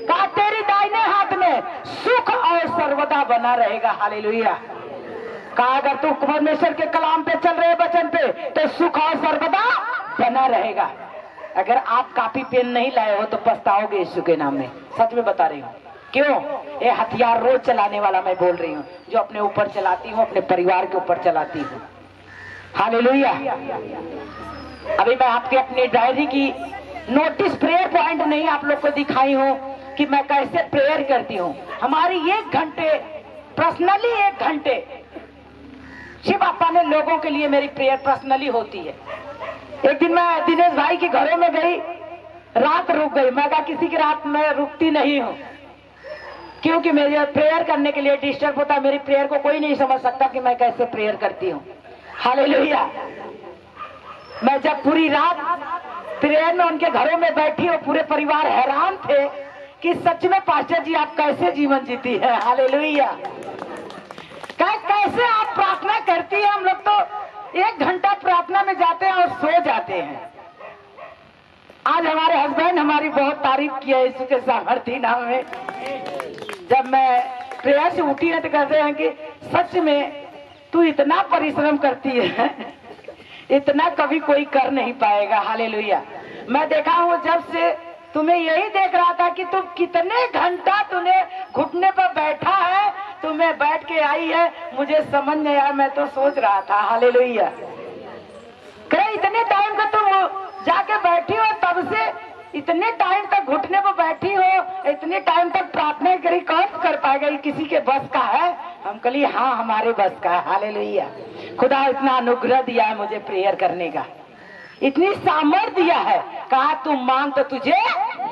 Speaker 4: का तेरे दाहिने हाथ में सुख और सर्वदा बना रहेगा। हालेलुया। का अगर तू परमेश्वर के कलाम पे चल रहे, वचन पे, तो सुख और सर्वदा बना रहेगा। अगर आप कॉपी पेन नहीं लाए हो तो पछताओगे यीशु के नाम में। सच में बता रही हूँ। क्यों? ये हथियार रोज चलाने वाला मैं बोल रही हूँ, जो अपने ऊपर चलाती हूँ, अपने परिवार के ऊपर चलाती हूँ। हालेलुया। अभी मैं आपके अपनी डायरी की नोटिस प्रेयर पॉइंट नहीं आप लोग को दिखाई हूँ कि मैं कैसे प्रेयर करती हूँ। हमारी 1 घंटे पर्सनली, 1 घंटे शिव बापा ने लोगों के लिए मेरी प्रेयर पर्सनली होती है। एक दिन मैं दिनेश भाई के घरों में गई, रात रुक गई। मैं कहा किसी की रात में रुकती नहीं हूँ, क्योंकि मेरे प्रेयर करने के लिए डिस्टर्ब होता है। मेरी प्रेयर को कोई नहीं समझ सकता कि मैं कैसे प्रेयर करती हूँ। हालेलुया। मैं जब पूरी रात प्रेयर में उनके घरों में बैठी और पूरे परिवार हैरान थे कि सच में पास्टर जी आप कैसे जीवन जीती है। हालेलुया। कैसे आप प्रार्थना करती है। हम लोग तो 1 घंटा प्रार्थना में जाते हैं और सो जाते हैं। आज हमारे हस्बैंड हमारी बहुत तारीफ किया यीशु के सामर्थ्य नाम में। जब मैं प्रेयर से उठी है तो कहते हैं कि सच में तू इतना परिश्रम करती है, इतना कभी कोई कर नहीं पाएगा। हालेलुया। मैं देखा हूँ जब से तुम्हें यही देख रहा था कि तुम कितने घंटा तूने घुटने पर बैठा है, तुम्हें बैठ के आई है, मुझे समझ नहीं आया। मैं तो सोच रहा था। हालेलुया। इतने टाइम का तुम जाके बैठी हो, तब से इतने टाइम तक घुटने पर बैठी हो, इतने टाइम तक प्रार्थना करी, कौन कर पाएगा? ये किसी के बस का है? हम कहिए हाँ हमारे बस का है। हालेलुया। खुदा इतना अनुग्रह दिया है मुझे प्रेयर करने का, इतनी सामर्थ दिया है। कहा तुम मांग तो तुझे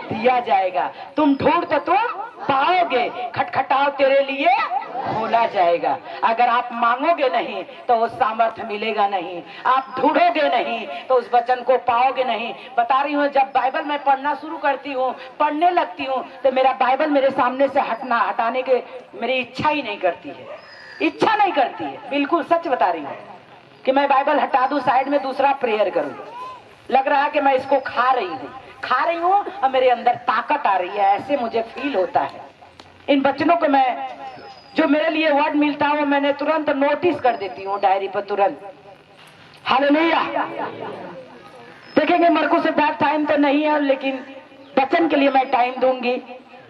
Speaker 4: दिया जाएगा, तुम ढूंढ तो तुम पाओगे, खटखटाओ तेरे लिए खोला जाएगा। अगर आप मांगोगे नहीं तो वो सामर्थ्य मिलेगा नहीं, आप ढूंढोगे नहीं तो उस वचन को पाओगे नहीं। बता रही हूँ, जब बाइबल मैं पढ़ना शुरू करती हूँ, पढ़ने लगती हूँ, तो मेरा बाइबल मेरे सामने से हटाने के मेरी इच्छा ही नहीं करती है, इच्छा नहीं करती है। बिल्कुल सच बता रही हूँ कि मैं बाइबल हटा दूं, साइड में दूसरा प्रेयर करूं। लग रहा है कि मैं इसको खा रही हूँ और मेरे अंदर ताकत आ रही है, ऐसे मुझे फील होता है। इन वचनों को मैं, जो मेरे लिए वर्ड मिलता है वो मैंने तुरंत नोटिस कर देती हूँ डायरी पर तुरंत। हालेलुया। देखेंगे मरकुस अध्याय, टाइम तो नहीं है लेकिन वचन के लिए मैं टाइम दूंगी।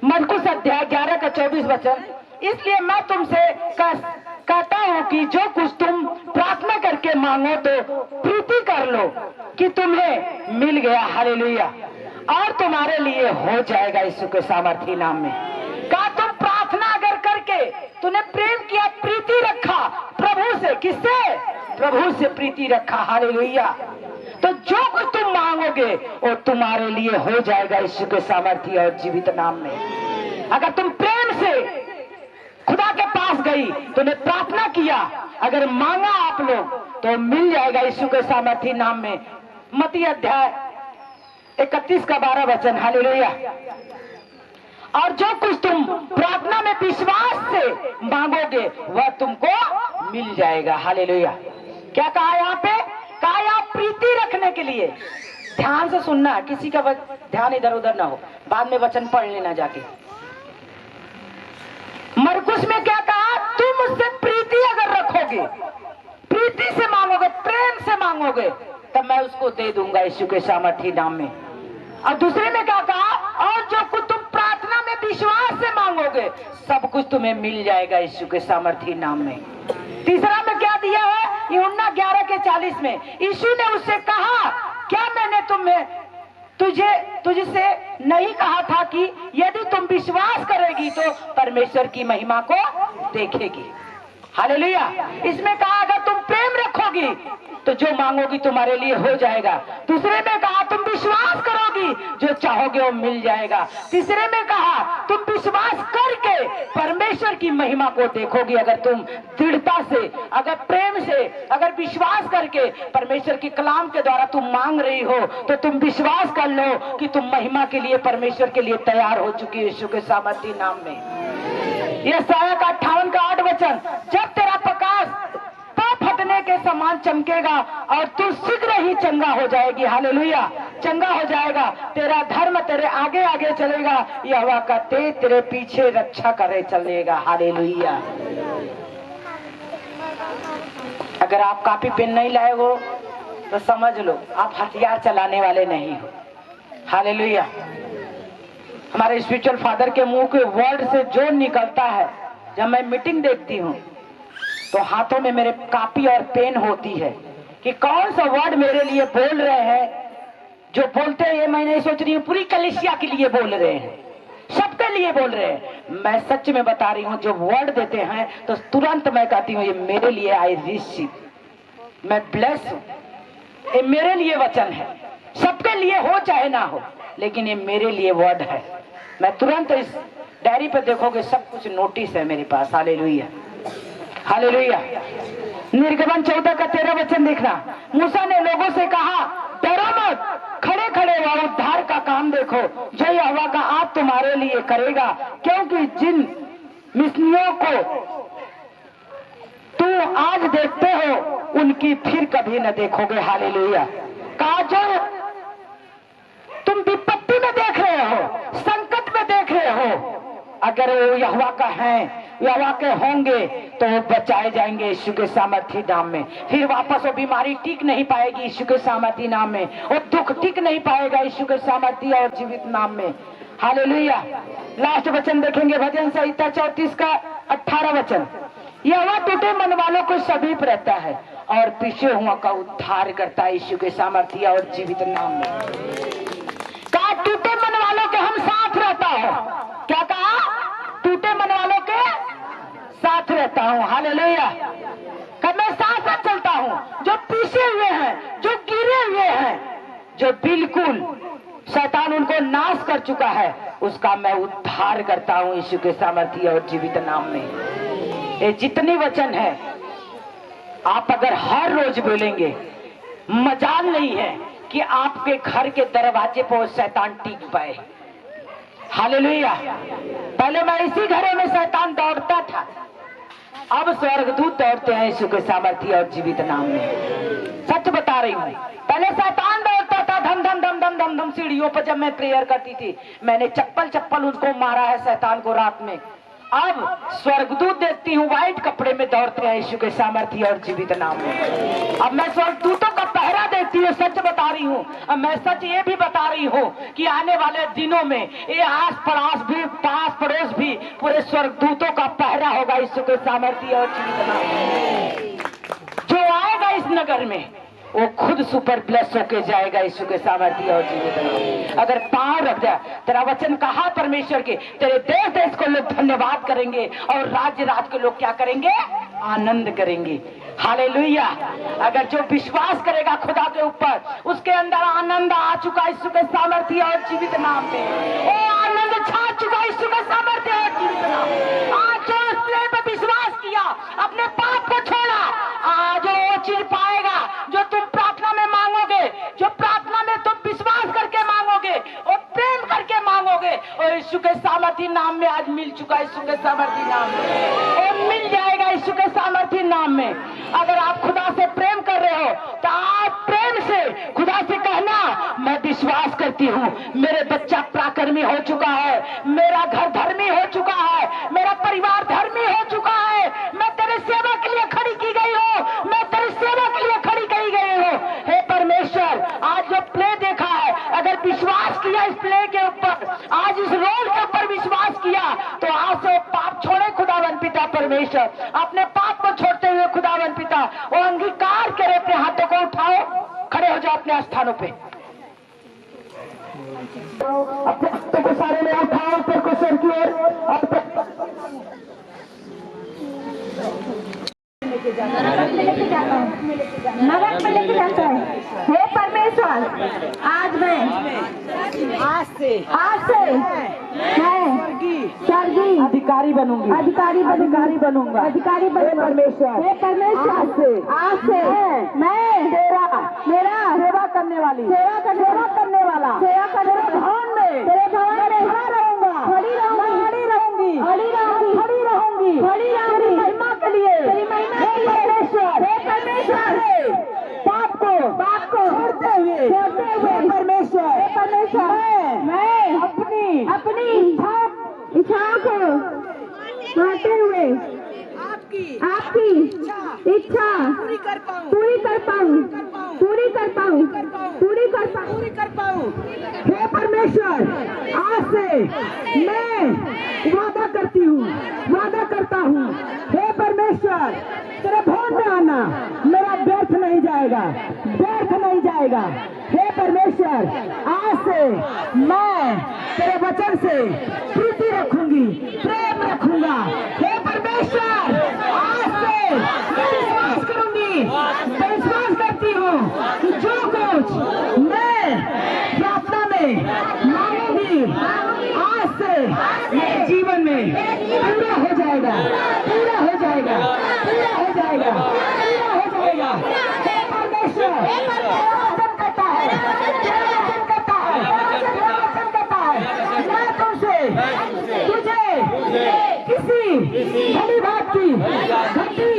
Speaker 4: मरकुस अध्याय 11 का 24 वचन। इसलिए मैं तुमसे कहता हूँ कि जो कुछ तुम प्रार्थना करके मांगो तो प्रीति कर लो कि तुम्हें मिल गया। हालेलुया। और तुम्हारे लिए हो जाएगा यीशु के सामर्थ्य नाम में। कहा तुम प्रार्थना अगर करके तूने प्रेम किया, प्रीति रखा प्रभु से। किससे? प्रभु से प्रीति रखा। हालेलुया। तो जो कुछ तुम मांगोगे वो तुम्हारे लिए हो जाएगा यीशु के सामर्थ्य और जीवित नाम में। अगर तुम प्रेम से खुदा के पास गई, तूने प्रार्थना किया, अगर मांगा आप लोग तो मिल जाएगा यीशु के सामर्थ्य नाम में। मत्ती अध्याय 31 का 12 वचन। हालेलुया। और जो कुछ तुम प्रार्थना में विश्वास से मांगोगे वह तुमको
Speaker 1: मिल जाएगा। हालेलुया। क्या कहा यहाँ पे? कहा यहाँ प्रीति रखने के लिए। ध्यान से सुनना, किसी का ध्यान इधर उधर ना हो, बाद में वचन पढ़ लेना जाके। मरकुस में क्या कहा? तुम मुझसे प्रीति अगर रखोगे, प्रीति से मांगोगे, प्रेम से मांगोगे, तब मैं उसको दे दूंगा यीशु के सामर्थी नाम में। और दूसरे में क्या कहा? और जो कुछ तुम प्रार्थना में विश्वास से मांगोगे, सब कुछ तुम्हें मिल जाएगा यीशु के सामर्थी नाम में। तीसरा में क्या दिया है? यूहन्ना 11:40 में यीशु ने उससे कहा, क्या मैंने तुझसे नहीं कहा था कि यदि तुम विश्वास करेगी तो परमेश्वर की महिमा को देखेगी। हालेलुया। इसमें कहा अगर तुम प्रेम रखोगी तो जो मांगोगी तुम्हारे लिए हो जाएगा। दूसरे में कहा तुम विश्वास करोगी, जो चाहोगे वो मिल जाएगा। तीसरे में कहा तुम विश्वास करके परमेश्वर की महिमा को देखोगी। अगर तुम दृढ़ता से, अगर प्रेम से, अगर विश्वास करके परमेश्वर के कलाम के द्वारा तुम मांग रही हो, तो तुम विश्वास कर लो कि तुम महिमा के लिए, परमेश्वर के लिए तैयार हो चुकी है यीशु के सामर्थी नाम में। यशायाह का 58:8 वचन, जब तेरा प्रकाश फटने के समान चमकेगा और तू शीघ्र ही चंगा हो जाएगी। हालेलुया। चंगा हो जाएगा, तेरा धर्म तेरे आगे आगे चलेगा, यहोवा का तेज तेरे पीछे रक्षा करे चलेगा। हालेलुया। अगर आप कॉपी पेन नहीं लाए हो तो समझ लो आप हथियार चलाने वाले नहीं हो। हालेलुया। हमारे स्पिरिचुअल फादर के मुंह के वर्ड से जो निकलता है, जब मैं मीटिंग देखती हूँ तो हाथों में मेरे कॉपी और पेन होती है कि कौन सा वर्ड मेरे लिए बोल रहे हैं। जो बोलते हैं ये मैं नहीं सोच रही हूँ, पूरी कलीसिया के लिए बोल रहे हैं, सबके लिए बोल रहे हैं। मैं सच में बता रही हूँ, जो वर्ड देते हैं तो तुरंत मैं कहती हूँ ये मेरे लिए, आई रिसीव, मैं ब्लेस हूँ, ये मेरे लिए वचन है। सबके लिए हो चाहे ना हो, लेकिन ये मेरे लिए वर्ड है। मैं तुरंत इस डायरी पे देखोगे सब कुछ नोटिस है मेरे पास। हालेलुया। हालेलुया। निर्गमन 14:13 वचन देखना। मूसा ने लोगों से कहा, डरो मत, खड़े खड़े वह उद्धार का काम देखो जो यहोवा का आप तुम्हारे लिए करेगा, क्योंकि जिन मिस्रियों को तुम आज देखते हो उनकी फिर कभी न देखोगे। हालेलुया। कहा जो तुम विपत्ति में देख रहे हो, संकट में देख रहे हो, अगर वो यहोवा का है, यहोवा के होंगे तो वो बचाए जाएंगे यीशु के सामर्थी नाम में। फिर वापस वो बीमारी टिक नहीं पाएगी यीशु के सामर्थी नाम में, वो दुख टिक नहीं पाएगा यीशु के सामर्थी और जीवित नाम में। हालेलुया। लास्ट वचन देखेंगे, भजन संहिता 34:18 वचन, यहोवा टूटे मन वालों को समीप रहता है और पीछे हुआ का उद्धार करता है यीशु के सामर्थी और जीवित नाम में। कहा टूटे मन वालों के हम साथ रहता है। क्या कहा? टूटे मन वालों के साथ रहता हूँ। हालेलुया। कब मैं साथ साथ चलता हूँ, जो पीछे हुए हैं, जो गिरे हुए हैं, जो बिल्कुल शैतान उनको नाश कर चुका है, उसका मैं उद्धार करता हूँ यीशु के सामर्थी और जीवित नाम में। ये जितनी वचन है आप अगर हर रोज बोलेंगे, मजाल नहीं है कि आपके घर के दरवाजे पर शैतान टिक पाए। हालेलुया। पहले मैं इसी घरों में शैतान दौड़ता था, अब स्वर्गदूत दौड़ते हैं यीशु के सामर्थी और जीवित नाम में। सच बता रही हूँ, पहले शैतान दौड़ता था धम धम धम धम धम धम सीढ़ियों पर। जब मैं प्रेयर करती थी, मैंने चप्पल उसको मारा है शैतान को रात में। अब स्वर्गदूत देखती हूँ व्हाइट कपड़े में दौड़ते हैं यीशु के सामर्थी और जीवित नाम में। अब मैं स्वर्गदूतों का पहरा देती हूँ, सच बता रही हूँ। अब मैं सच ये भी बता रही हूँ कि आने वाले दिनों में ये आस पड़ोस भी, पास पड़ोस भी पूरे स्वर्गदूतों का पहरा होगा यीशु के सामर्थी और जीवित नाम में। जो आएगा इस नगर में वो खुद सुपर ब्लेस होके जाएगा यीशु के सामर्थी और जीवित नाम। अगर पांव रख जाए, तेरा वचन कहा परमेश्वर के, तेरे देश देश को लोग धन्यवाद करेंगे और राज्य के लोग क्या करेंगे? आनंद करेंगे। हालेलुया। अगर जो विश्वास करेगा खुदा के ऊपर, उसके अंदर आनंद आ चुका यीशु के सामर्थी और जीवित नाम में। वो आनंद छा चुका यीशु के सामर्थी और जीवित नाम में। आज जो उसने पे विश्वास किया, अपने पाप को छोड़ा, आज वो चीज पाएगा जो तुम प्रार्थना में मांगोगे, जो प्रार्थना में तुम विश्वास करके मांगोगे और प्रेम करके मांगोगे, और यीशु के सामर्थी नाम में आज मिल
Speaker 4: चुका है यीशु के सामर्थी नाम में, और मिल जाएगा यीशु के सामर्थी नाम में। अगर आप खुदा से प्रेम कर रहे हो तो आप प्रेम से खुदा से कहना, मैं विश्वास करती हूँ मेरे बच्चा पराक्रमी हो चुका है, मेरा घर धर्मी हो चुका है, मेरा परिवार धर्मी हो चुका है, मैं तेरे सेवा के लिए खड़ी की गई हूँ, मैं तेरे सेवा के लिए खड़ी की गई हूँ। हे परमेश्वर, आज जो प्ले देखा है, अगर विश्वास किया इस प्ले के ऊपर, आज इस रोल के ऊपर विश्वास किया, तो आज से पाप छोड़े खुदावन पिता परमेश्वर, अपने पाप को छोड़ते हुए खुदावन पिता वो अंगीकार करे। अपने हाथों को उठाओ, खड़े हो जाओ अपने स्थानों पे, अपने हाथों को सारे में उठाओ ऊपर को सर की ओर,
Speaker 5: नरक में लेके जाता है। हे परमेश्वर, आज से मैं स्वर्गीय
Speaker 4: अधिकारी बनूंगी,
Speaker 5: अधिकारी बनूंगा।
Speaker 4: परमेश्वर,
Speaker 5: हे परमेश्वर, आज से मैं मेरा
Speaker 4: सेवा करने वाला
Speaker 5: सेवा करने भवन में खड़ा रहूंगा, खड़ी रहूंगी महिमा के लिए। हे परमेश्वर, पाप को छोड़ते हुए परमेश्वर, मैं अपनी इच्छा को मानते हुए आपकी इच्छा पूरी कर पाऊं।
Speaker 4: हे परमेश्वर, आज से मैं वादा करता हूँ, हे परमेश्वर, तेरे भवन में आना मेरा व्यर्थ नहीं जाएगा। हे परमेश्वर, आज से मैं तेरे वचन से प्रीति रखूंगी, प्रेम रखूंगा। हे परमेश्वर, आज से मैं विश्वास करती हूँ कि जो कुछ मैं प्रार्थना में मांगूंगी, आज से मेरे जीवन में पूरा हो जाएगा। हे परमेश्वर, वचन कहता है, मैं तुझे किसी बड़ी बात की घटी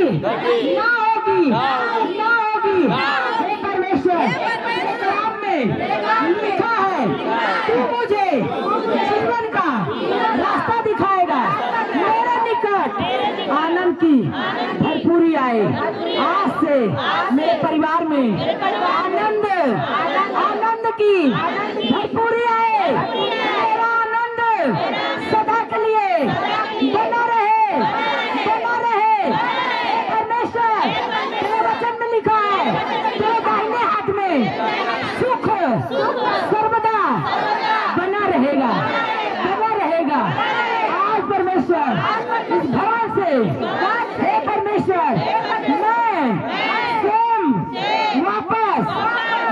Speaker 4: ना होगी। हे परमेश्वर, कलाम में लिखा है, तू मुझे जीवन का रास्ता दिखाएगा, मेरे निकट आनंद की भरपूरी आए। आज से मेरे परिवार में आनंद की भरपूरी आए। मेरा आनंद सदा के लिए बना रहे। परमेश्वर, तेरे वचन में लिखा है, तेरे दाहिने हाथ में सुख सर्वदा बना रहेगा। आज परमेश्वर, इस भवन से, हे परमेश्वर, मैं स्वयं वापस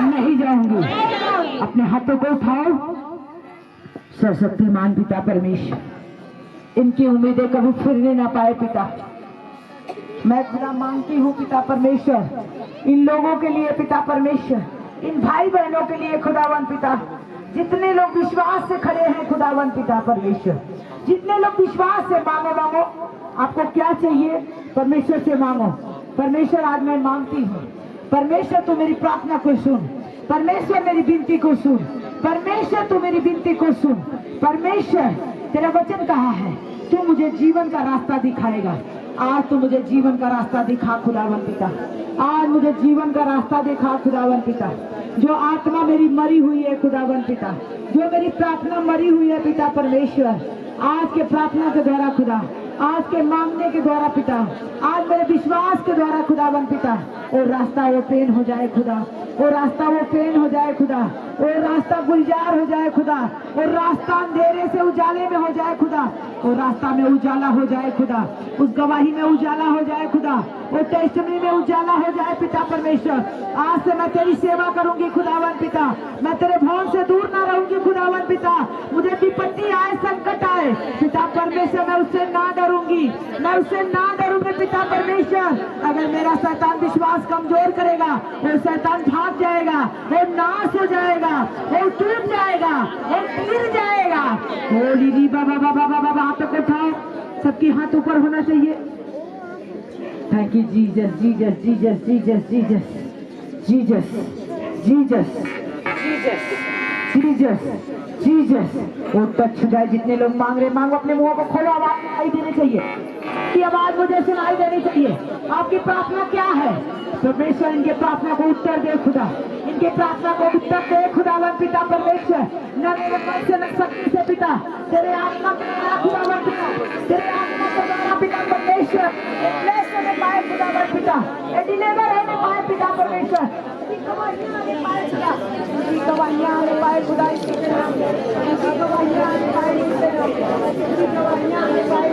Speaker 4: नहीं जाऊंगी। अपने हाथों को उठाओ। सर्वशक्तिमान पिता परमेश्वर, इनकी उम्मीदें कभी फिरने ना पाए पिता, मैं खुदा मांगती हूँ पिता परमेश्वर, इन लोगों के लिए पिता परमेश्वर, इन भाई बहनों के लिए खुदावन पिता, जितने लोग विश्वास से खड़े हैं खुदावन पिता परमेश्वर, जितने लोग विश्वास से मांगो। आपको क्या चाहिए? परमेश्वर से मांगो। परमेश्वर, आज मैं मांगती हूँ, परमेश्वर तू मेरी प्रार्थना को सुन, परमेश्वर मेरी विनती को सुन, परमेश्वर तू मेरी विनती को सुन। परमेश्वर, तेरा वचन कहा है, तू मुझे जीवन का रास्ता दिखाएगा। आज तू मुझे जीवन का रास्ता दिखा खुदावन पिता, आज मुझे जीवन का रास्ता दिखा खुदावन पिता। जो आत्मा मेरी मरी हुई है खुदावन पिता, जो मेरी प्रार्थना मरी हुई है पिता परमेश्वर, आज के प्रार्थना के द्वारा खुदा, आज के मांगने के द्वारा पिता, आज मेरे विश्वास के द्वारा खुदावन पिता, और रास्ता ओपन हो जाए खुदा, और रास्ता ओपन हो जाए खुदा, और रास्ता गुलजार हो जाए खुदा, और रास्ता अंधेरे से उजाले में हो जाए खुदा, और रास्ता में उजाला हो जाए खुदा, उस गवाही में उजाला हो जाए खुदा, और टेस्टमनी में उजाला हो जाए पिता परमेश्वर। आज से मैं तेरी सेवा करूंगी खुदावन पिता, मैं तेरे भवन से दूर ना रहूंगी खुदावन पिता। मुझे विपत्ति आए, संकट आए पिता परमेश्वर, मैं उससे ना डरूंगी, मैं उससे ना डरूंगी पिता परमेश्वर। अगर मेरा शैतान विश्वास कमजोर करेगा, वो शैतान भाग जाएगा, वो नाश हो जाएगा, वो टूट जाएगा, वो गिर जाएगा। ओ दीदी बाबा बाबा बाबा हाथ तक उठाओ, सबके हाथ ऊपर होना चाहिए। Thank you Jesus Jesus Jesus Jesus Jesus Jesus Jesus Jesus Jesus Jesus. वो टच जाए, जितने लोग मांग रहे मांगो, अपने मुंह को खोलो, आवाज सुनाई देनी चाहिए कि आवाज मुझे सुनाई देनी चाहिए। आपकी प्रार्थना क्या है? परमेश्वर इनके प्रार्थना को उत्तर दे खुदा, इनके प्रार्थना को उत्तर दे खुदावन पिता परमेश्वर। न मेरे मन से न शक्ति से पिता, तेरे आत्मा के द्वारा खुदावन पिता, तेरे आत्मा के द्वारा पिता परमेश्वर ब्लेस होने पाए खुदावन पिता, डिलीवर होने पाए पिता परमेश्वर, गवाहियां आने पाए खुदा, गवाहियां आने पाए खुदा, गवाहियां आने पाए, गवाहियां आने पाए,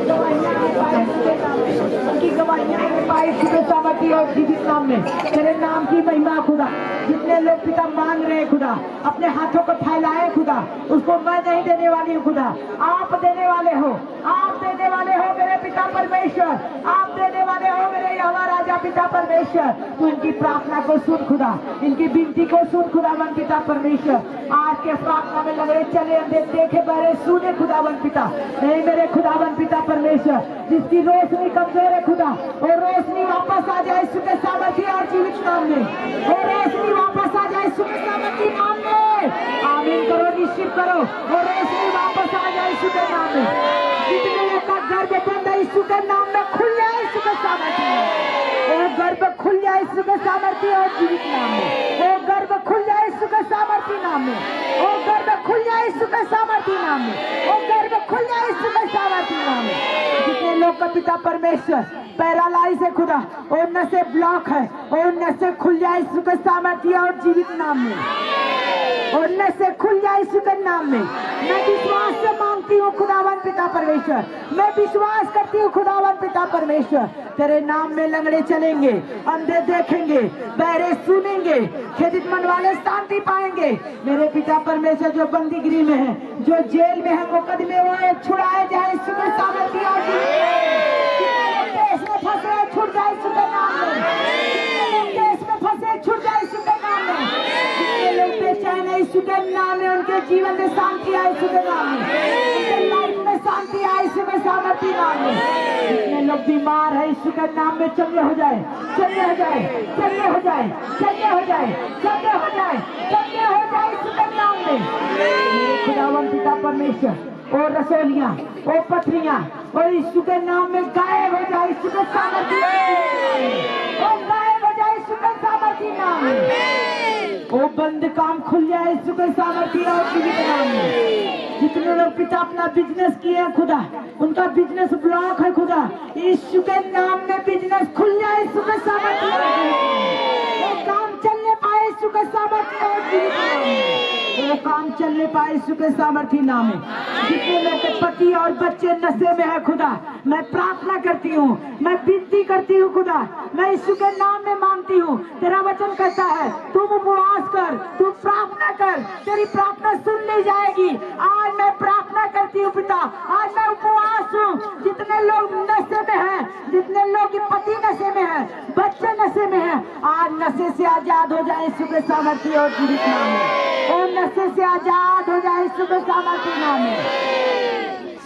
Speaker 4: गवाहियां आने पाए, उनकी गवाहियां आने पाए सामर्थी और जीवित नाम में। तेरे नाम की महिमा खुदा, जितने लोग पिता मांग रहे खुदा, अपने हाथों को फैलाए खुदा, उसको मैं नहीं देने वाली हूँ खुदा, आप देने वाले हो, आप देने वाले हो मेरे पिता परमेश्वर, आप देने वाले हो मेरे यहोवा राजा पिता परमेश्वर। तू इनकी प्रार्थना को सुन खुदा, इनकी विनती को सुन खुदावन पिता परमेश्वर। आज के प्रार्थना में लगे चले देखे बहरे सुने खुदावन पिता, नहीं मेरे खुदावन पिता परमेश्वर, जिसकी रोशनी कमजोर है खुदा, और रोशनी वापस आ जाए यीशु के सामर्थी और जीवित नाम में, और रोशनी वापस आ जाए यीशु के सामर्थी नाम में। आमीन करो, निश्चित करो, और रोशनी वापस आ जाए यीशु के नाम में। जितने लोग का गर्भ बंद है यीशु के नाम में खुल जाए यीशु के सामर्थी में, और गर्भ खुल जाए यीशु के सामर्थी और जीवित नाम में, और गर्भ खुल जाए यीशु के सामर्थी नाम में, और गर्भ खुल जाए यीशु के सामर्थी नाम में, और गर्भ खुल जाए यीशु के सामर्थी नाम में। जितने लोग का पिता परमेश्वर पैरालाइज है खुदा, और नसें ब्लॉक है, और नसें खुल जाए यीशु के सामर्थी और जीवित नाम में, और नसें खुल जाए यीशु के नाम में। मैं विश्वास से मांगती हूँ खुदावन पिता परमेश्वर, मैं विश्वास करती हूँ खुदावन पिता परमेश्वर। तेरे नाम में लंगड़े चलेंगे, अंधे देखेंगे, बहरे सुनेंगे, खेदित मन वाले शांति पाएंगे। मेरे पिता परमेश्वर जो बंदीगिरी में है, जो जेल में है, मुकदमे हुए छुड़ाए जाए यीशु के सामर्थी और जीवित नाम में। देश में फंसे छुट जाए यीशु के नाम में, देश में फंसे छुट जाए यीशु के नाम में। जितने लोग बेचैन है यीशु के नाम में, उनके जीवन में शांति आए यीशु के नाम में, उनके लाइफ में शांति आए यीशु के सामर्थी नाम में। जितने लोग बीमार है यीशु के नाम में चंगे हो जाए, चंगे हो जाए, चंगे हो जाए, चंगे हो जाए, चंगे हो जाए, चंगे हो जाए यीशु के नाम में। खुदावन पिता परमेश्वर, और रसोलियां, और पथरियां, और यीशु के नाम में गायब हो जाए यीशु के सामर्थी, और गायब हो जाए यीशु के सामर्थी नाम में। वो बंद काम खुल जाए यीशु के सामर्थी और जीवित नाम में। जितने लोग पिता अपना बिजनेस किए हैं खुदा, उनका बिजनेस ब्लॉक है खुदा, यीशु के नाम में बिजनेस खुल जाए यीशु के सामर्थी, वो काम चलने पाए यीशु के सामर्थी और जीवित नाम में, वो काम चलने पाए यीशु के सामर्थी नाम में। जितने लोग के पति और बच्चे नशे में है खुदा, मैं प्रार्थना करती हूँ, मैं विनती करती हूँ खुदा, मैं यीशु के नाम में मांगती हूँ। तेरा वचन कहता है तुम उपवास कर, तुम प्रार्थना कर, तेरी प्रार्थना सुन ली जाएगी। आज मैं प्रार्थना करती हूँ पिता, आज मैं उपवास हूँ। जितने लोग नशे में हैं, जितने लोग की पति नशे में है, बच्चे नशे में है, आज नशे से आजाद हो जाए यीशु के सामर्थी और जीवित नाम में, और नशे से आजाद हो जाए यीशु के सामर्थी नाम में।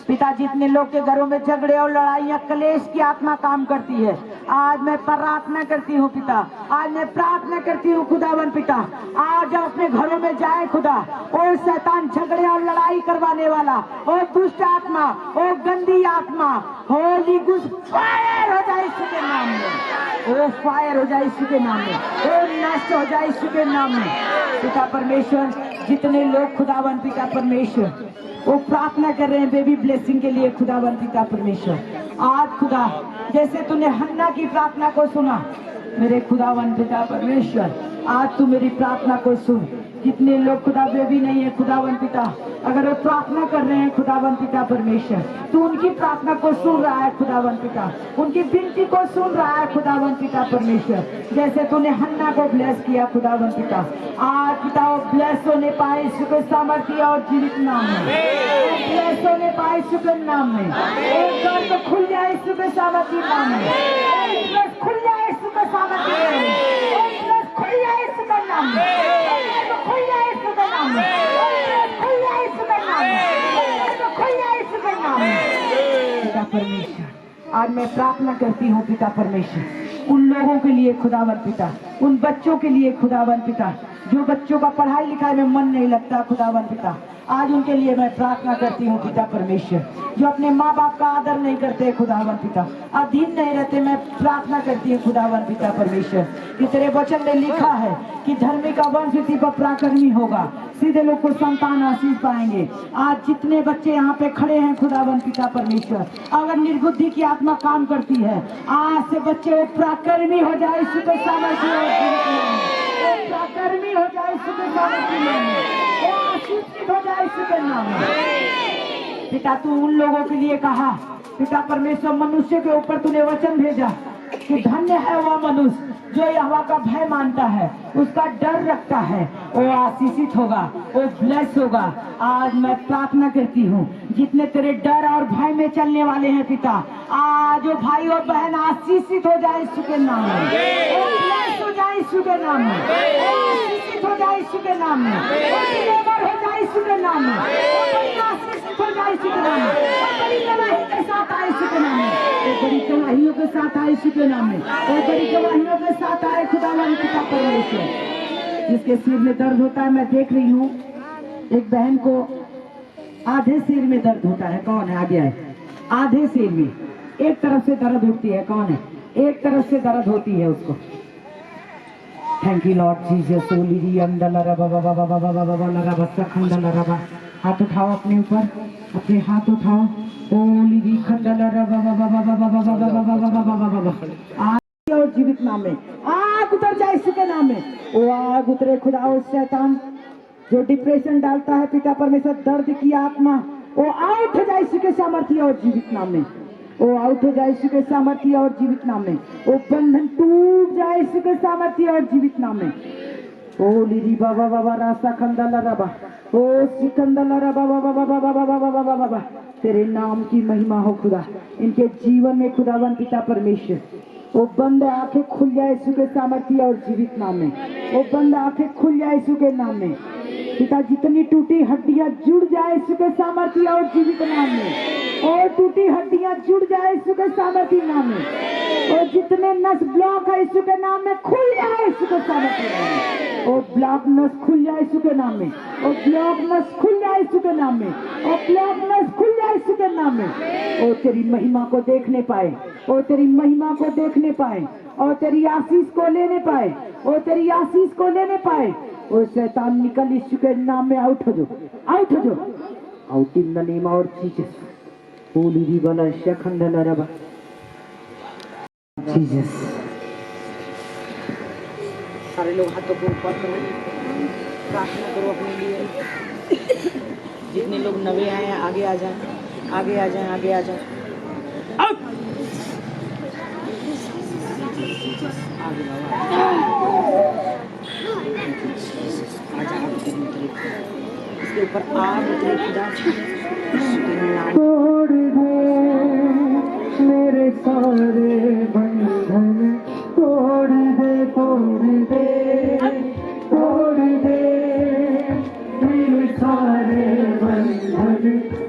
Speaker 4: पिता, जितने लोग के घरों में झगड़े और लड़ाइयाँ, क्लेश की आत्मा काम करती है, आज मैं प्रार्थना करती हूँ पिता, आज मैं प्रार्थना करती हूँ खुदावन पिता, आज जब अपने घरों में जाए खुदा, और शैतान झगड़े और लड़ाई करवाने वाला, और दुष्ट आत्मा, और गंदी आत्मा, होली गुस फायर हो जाए यीशु के नाम में, वो फायर हो जाए यीशु के नाम में, वो नष्ट हो जाए यीशु के नाम में। पिता परमेश्वर, जितने लोग खुदावन पिता परमेश्वर वो प्रार्थना कर रहे हैं बेबी ब्लेसिंग के लिए खुदावन पिता परमेश्वर, आज खुदा जैसे तूने हन्ना की प्रार्थना को सुना, मेरे खुदावन पिता परमेश्वर आज तू मेरी प्रार्थना को सुन। जितने लोग खुदा बेबी नहीं है खुदावन पिता, अगर वो प्रार्थना कर रहे हैं खुदावन पिता परमेश्वर, तो उनकी प्रार्थना को सुन रहा है खुदावन पिता, उनकी विनती को सुन रहा है खुदावन पिता परमेश्वर। जैसे तूने हन्ना को ब्लेस किया खुदावन पिता, आज पिता वो ब्लेस होने पाए यीशु के सामर्थ्य और जीवित नाम में, ब्लेस होने पाए यीशु के नाम में। एक घर तो खुल जाए यीशु के सामर्थ्य नाम में, एक घर खुल जाए यीशु के सामर्थ्य नाम में, एक घर खुल जाए यीशु के नाम में, एक घर खुल जाए यीशु के नाम में, एक घर खुल जाए यीशु के नाम में, एक घर खुल जाए यीशु के नाम में। पिता परमेश्वर, आज मैं प्रार्थना करती हूँ पिता परमेश्वर, उन लोगों के लिए खुदावन पिता, उन बच्चों के लिए खुदावन पिता, जो बच्चों का पढ़ाई लिखाई में मन नहीं लगता खुदावन पिता, आज उनके लिए मैं प्रार्थना करती हूँ पिता परमेश्वर। जो अपने माँ बाप का आदर नहीं करते खुदावन पिता, अधीन नहीं रहते, मैं प्रार्थना करती हूँ खुदावन पिता परमेश्वर कि तेरे वचन में लिखा है कि धर्मी का वंश इसी पर पराक्रमी होगा, सीधे लोग को संतान आशीष पाएंगे। आज जितने बच्चे यहाँ पे खड़े हैं खुदावन पिता परमेश्वर, अगर निर्बुद्धि की आत्मा काम करती है, आज से बच्चे पराक्रमी हो जाए यीशु के सामर्थ्य में, पराक्रमी हो जाए यीशु के सामर्थ्य में, आशीषित हो जाए यीशु के नाम में। पिता तू उन लोगों के लिए कहा पिता परमेश्वर, मनुष्य के ऊपर तूने वचन भेजा कि धन्य है वह मनुष्य जो यहोवा का भय मानता है, उसका डर रखता है, वो आशीषित होगा, वो ब्लेस होगा। आज मैं प्रार्थना करती हूँ जितने तेरे डर और भय में चलने वाले हैं पिता, आज वो भाई और बहन आशीषित हो जाए यीशु के नाम में, वो ब्लेस हो जाए यीशु के नाम में, वो आशीषित हो जाए यीशु के नाम में, वो डिलीवर हो जाए यीशु के नाम में, वो बड़ी आशीषित हो जाए यीशु के नाम में, वो बड़ी गवाही के साथ आए यीशु के नाम में, वो बड़ी गवाहियों के साथ आए यीशु के नाम में, वो बड़ी गवाहियों के साथ आए खुदावन पिता परमेश्वर। जिसके सिर में दर्द होता है, मैं देख रही हूँ एक बहन को आधे सिर में दर्द होता है, कौन है आगे आए, आधे सिर में एक तरफ से दर्द होती है, कौन है, एक तरफ से दर्द होती है उसको। Thank you Lord Jesus. हाथ उठाओ अपने ऊपर, अपने हाथ उठाओ, और जीवित नाम में आग उतर जाए यीशु के नाम में, वो आग उतरे खुदा। उस शैतान जो डिप्रेशन डालता है पिता परमेश्वर, दर्द की आत्मा, वो आउट हो जाए यीशु के सामर्थ्य और जीवित नाम में, वो आउट हो जाए यीशु के सामर्थ्य और जीवित नाम में, वो बंधन टूट जाए यीशु के सामर्थ्य और जीवित नाम में। ओ लिरी बाबा बाबा रासा खंडला रबा, ओ सिकंदला रबा बाबा बाबा बाबा बाबा बाबा बाबा, तेरे नाम की महिमा हो खुदा, इनके जीवन में खुदावन पिता परमेश्वर। वो बंद आंखें खुल जाए यीशु के सामर्थ्य और जीवित नाम में, वो बंद आंखें खुल जाए यीशु के नाम में पिता। जितनी टूटी हड्डियां जुड़ जाए यीशु के सामर्थ्य और जीवित नाम में, और टूटी हड्डियां जुड़ जाए यीशु के सामर्थ्य नाम में, और जितने नस ब्लॉक है यीशु के नाम में खुल जाए यीशु के सामर्थ्य नाम में, और ब्लॉक नस खुल जाए यीशु के नाम में, और ब्लॉक नस खुल जाए यीशु के नाम में, और ब्लॉक नस खुल जाए यीशु के नाम में। और तेरी महिमा को देखने पाए, और तेरी महिमा को देखने पाए, और तेरी आशीष को लेने पाए, और तेरी आशीष को लेने पाए। और शैतान निकल यीशु के नाम में आउट हो जाओ, आउट हो जाओ, आउट इन द नेम और जीसस। होली दी बला शखंडला रबा जीसस। सारे लोग हाथों को ऊपर करो, प्रार्थना करो अपने लिए। जितने लोग नवे आए हैं आगे आ जाएं, आगे आ जाएं, आगे आ जाएं। इसके ऊपर आग उतरे खुदा, तोड़ दे मेरे सारे बंधन, तोड़ दे तोड़ दे तोड़ दे मेरे सारे बंधन,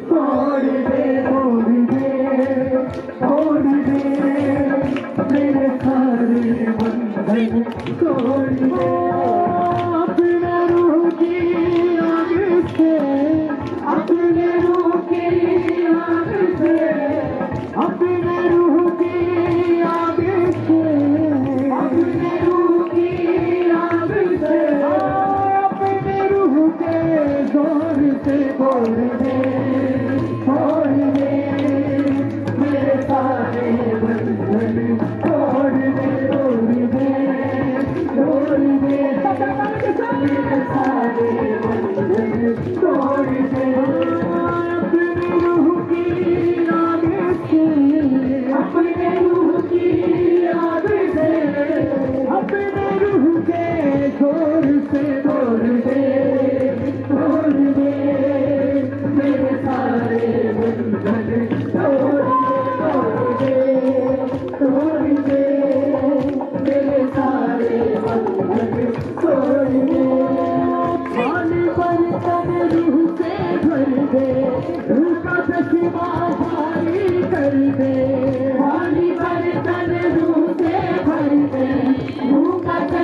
Speaker 4: तोड़ दे तोड़ दे तोड़ दे मेरे सारे बंधन, तोड़ दे। अपने रूह की आग से, अपने रूह की आग से, अपने रूह की आग से, अपने रूह की आग से, अपने रूह के जोर से बोल दे, छोड़ दे मेरे सारे बंधन, छोड़ दे, छोड़ दे, छोड़ दे।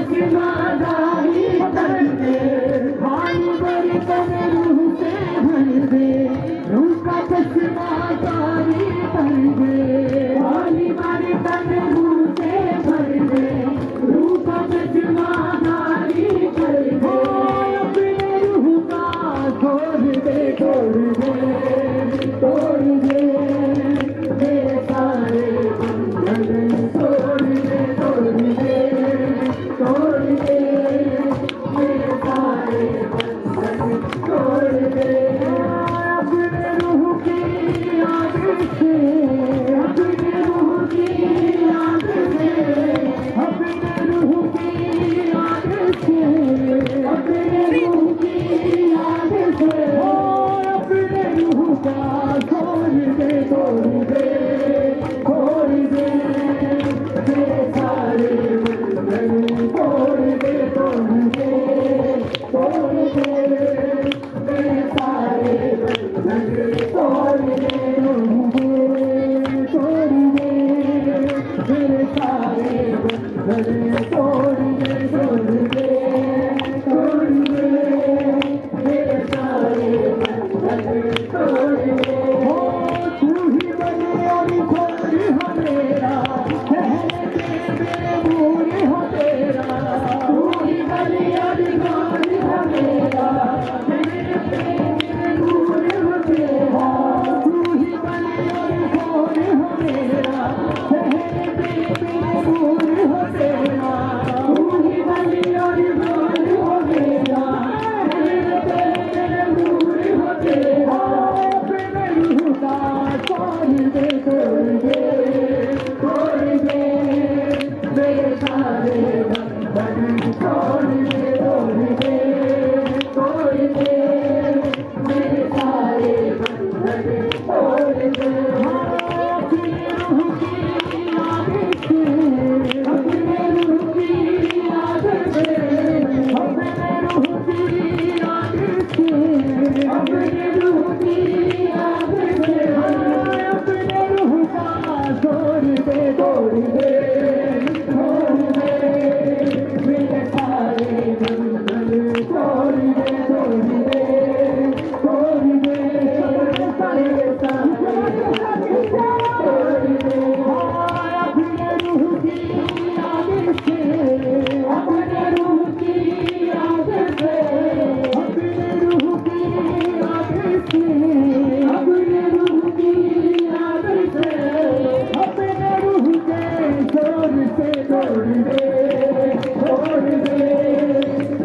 Speaker 1: चश्मादारी कर दे, पानी बर्तन रूह से भर दे, रूह का चश्मादारी कर दे, पानी बर्तन रूह से भर दे, रूह का चश्मादारी कर दे, अपने रूह का तोड़ दे, तोड़ दे, तोड़ दे, मेरे सारे बंधन तोड़ दे, तोड़ दे, तोड़ दे, मेरे सारे बंधन तोड़ दे, अपने रूह की आग से, अपने रूह की आग से, अपने रूह की आग से, अपने रूह की आग से, अपने रूह का तोड़ दे, तोड़ दे, तोड़ दे, मेरे सारे बंधन तोड़ दे, तोड़ दे, तोड़ दे, मेरे सारे बंधन तोड़ दे, तोड़ दे, मेरे सारे बंधन तोड़ दे, तोड़ दे, तोड़ दे, मेरे सारे बंधन तोड़ दे, हो तू ही बने और खोल हो मेरा, कहने के मेरे मूल हो तेरा, तू ही बने और खोल हो मेरा, कहने के मेरे मूल हो तेरा, तू ही बने और खोल हो मेरा, कहने के मेरे मूल हो तेरा, तू ही बने और खोल हो मेरा, कहने के मेरे मूल हो तेरा, अपने रूह का तोड़ दे, तोड़ दे, तोड़ दे, मेरे सारे बंधन तोड़ दे, तोड़ दे, तोड़ दे, मेरे सारे बंधन तोड़ दे, अपने रूह की आग से, अपने रूह की आग से, अपने रूह की आग से, अपने रूह की आग से, अपने रूह का तोड़ दे, तोड़ दे, तोड़ दे, मेरे सारे बंधन तोड़ दे, तोड़ दे, तोड़ दे, मेरे सारे बंधन तोड़ दे, अपने रूह की आग से, अपने रूह की आग से, अपने रूह की आग से, अपने रूह की आग से, अपने रूह के जोर से तोड़ दे, तोड़ दे,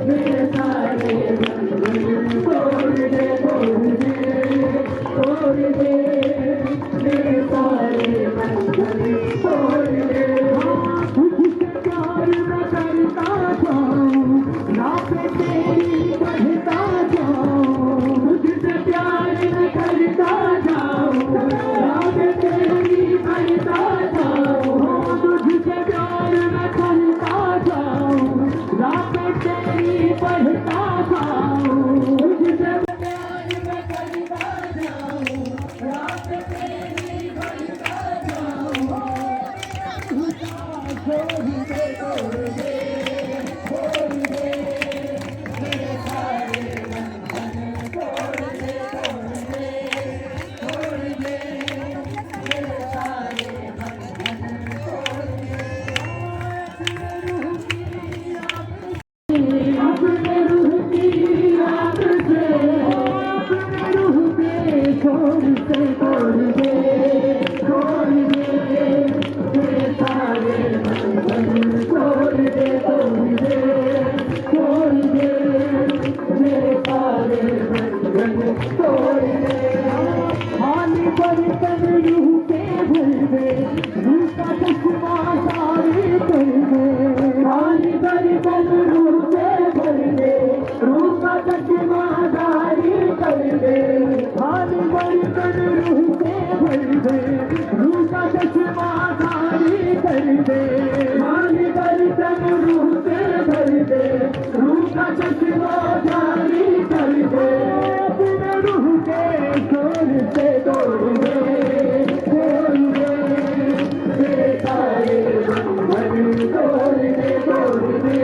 Speaker 1: मेरे सारे बंधन तोड़ दे, तोड़ दे, तोड़ दे, मेरे सारे बंधन तोड़ दे, तुझसे प्यार मैं करता जाऊं, रातें तेरी बढ़ता जाऊं, तुझसे प्यार मैं करता जाऊं, रातें तेरी बढ़ता जाऊं, तुझसे प्यार मैं करता जाऊं, रातें तेरी बढ़ता जाऊं, तुझसे प्यार मैं करता जाऊं, रातें तेरी बढ़ता जाऊं, तोड़ दे, तोड़ दे, तोड़ दे, मेरे सारे बंधन तोड़ दे, तोड़ दे, तोड़ दे, मेरे सारे बंधन तोड़ दे, अपने रूह की आग से, अपने रूह के छोर से तोड़ दे, तोड़ दे, मेरे सारे बंधन तोड़ दे, तोड़ दे, तोड़ दे, मेरे सारे बंधन तोड़ दे, पानी बर्तन रूह के भर दे, रूह का चश्मादारी कर दे, पानी बर्तन रूह से भर दे, रूह का चश्मादारी कर दे, पानी बर्तन रूह से भर दे, रूह का चश्मादारी कर दे, पानी बर्तन रूह से भर दे, रूह का चश्मादारी कर दे, अपने रूह के जोर से तोड़ दे, तोड़ दे, मेरे सारे बंधन तोड़ दे, तोड़ दे,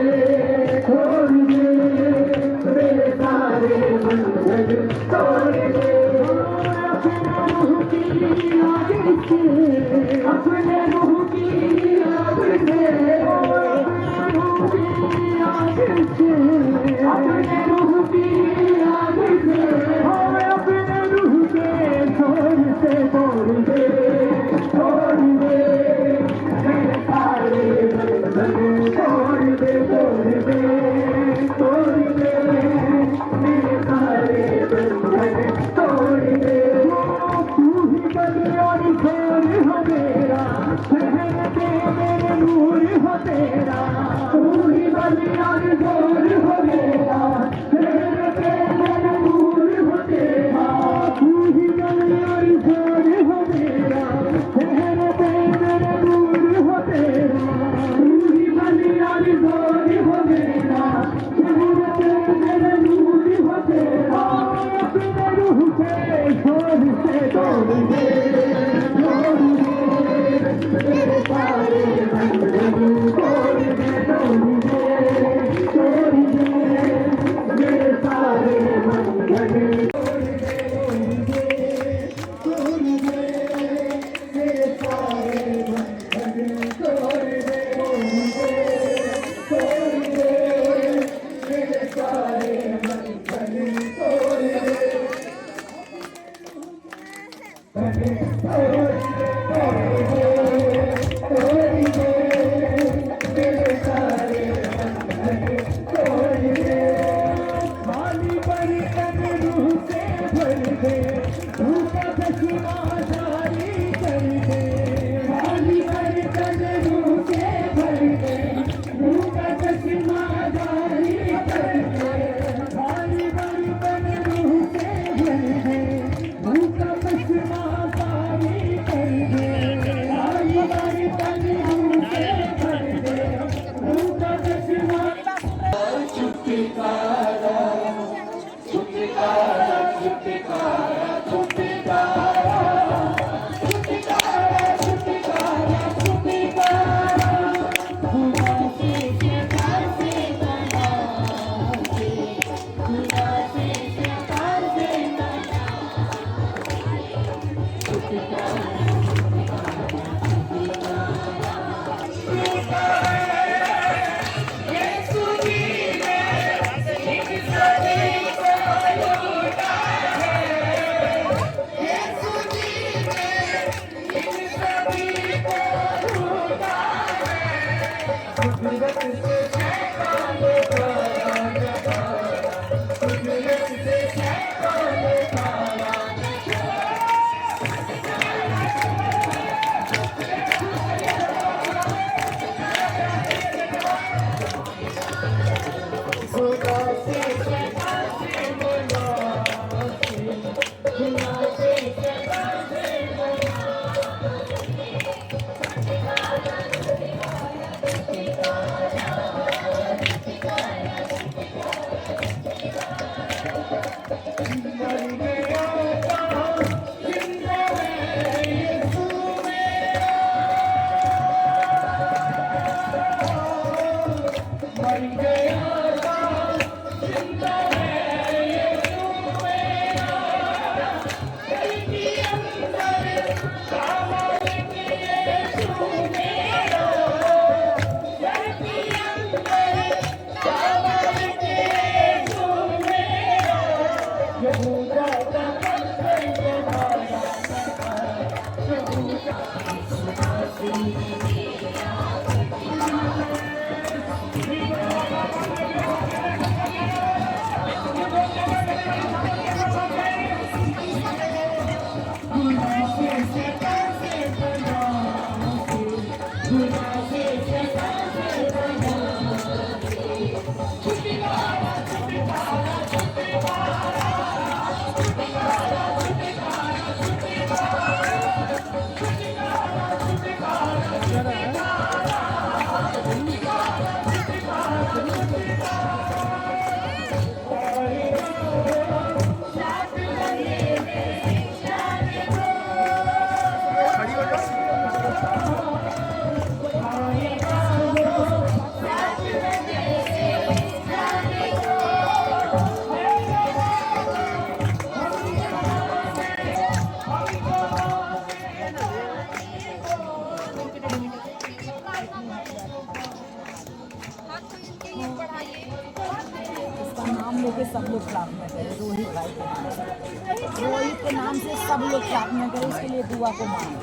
Speaker 4: लेके सब लोग प्रार्थना करें रोहित भाई के नाम से। रोहित के नाम से सब लोग प्रार्थना करें, इसके लिए दुआ को मांगे।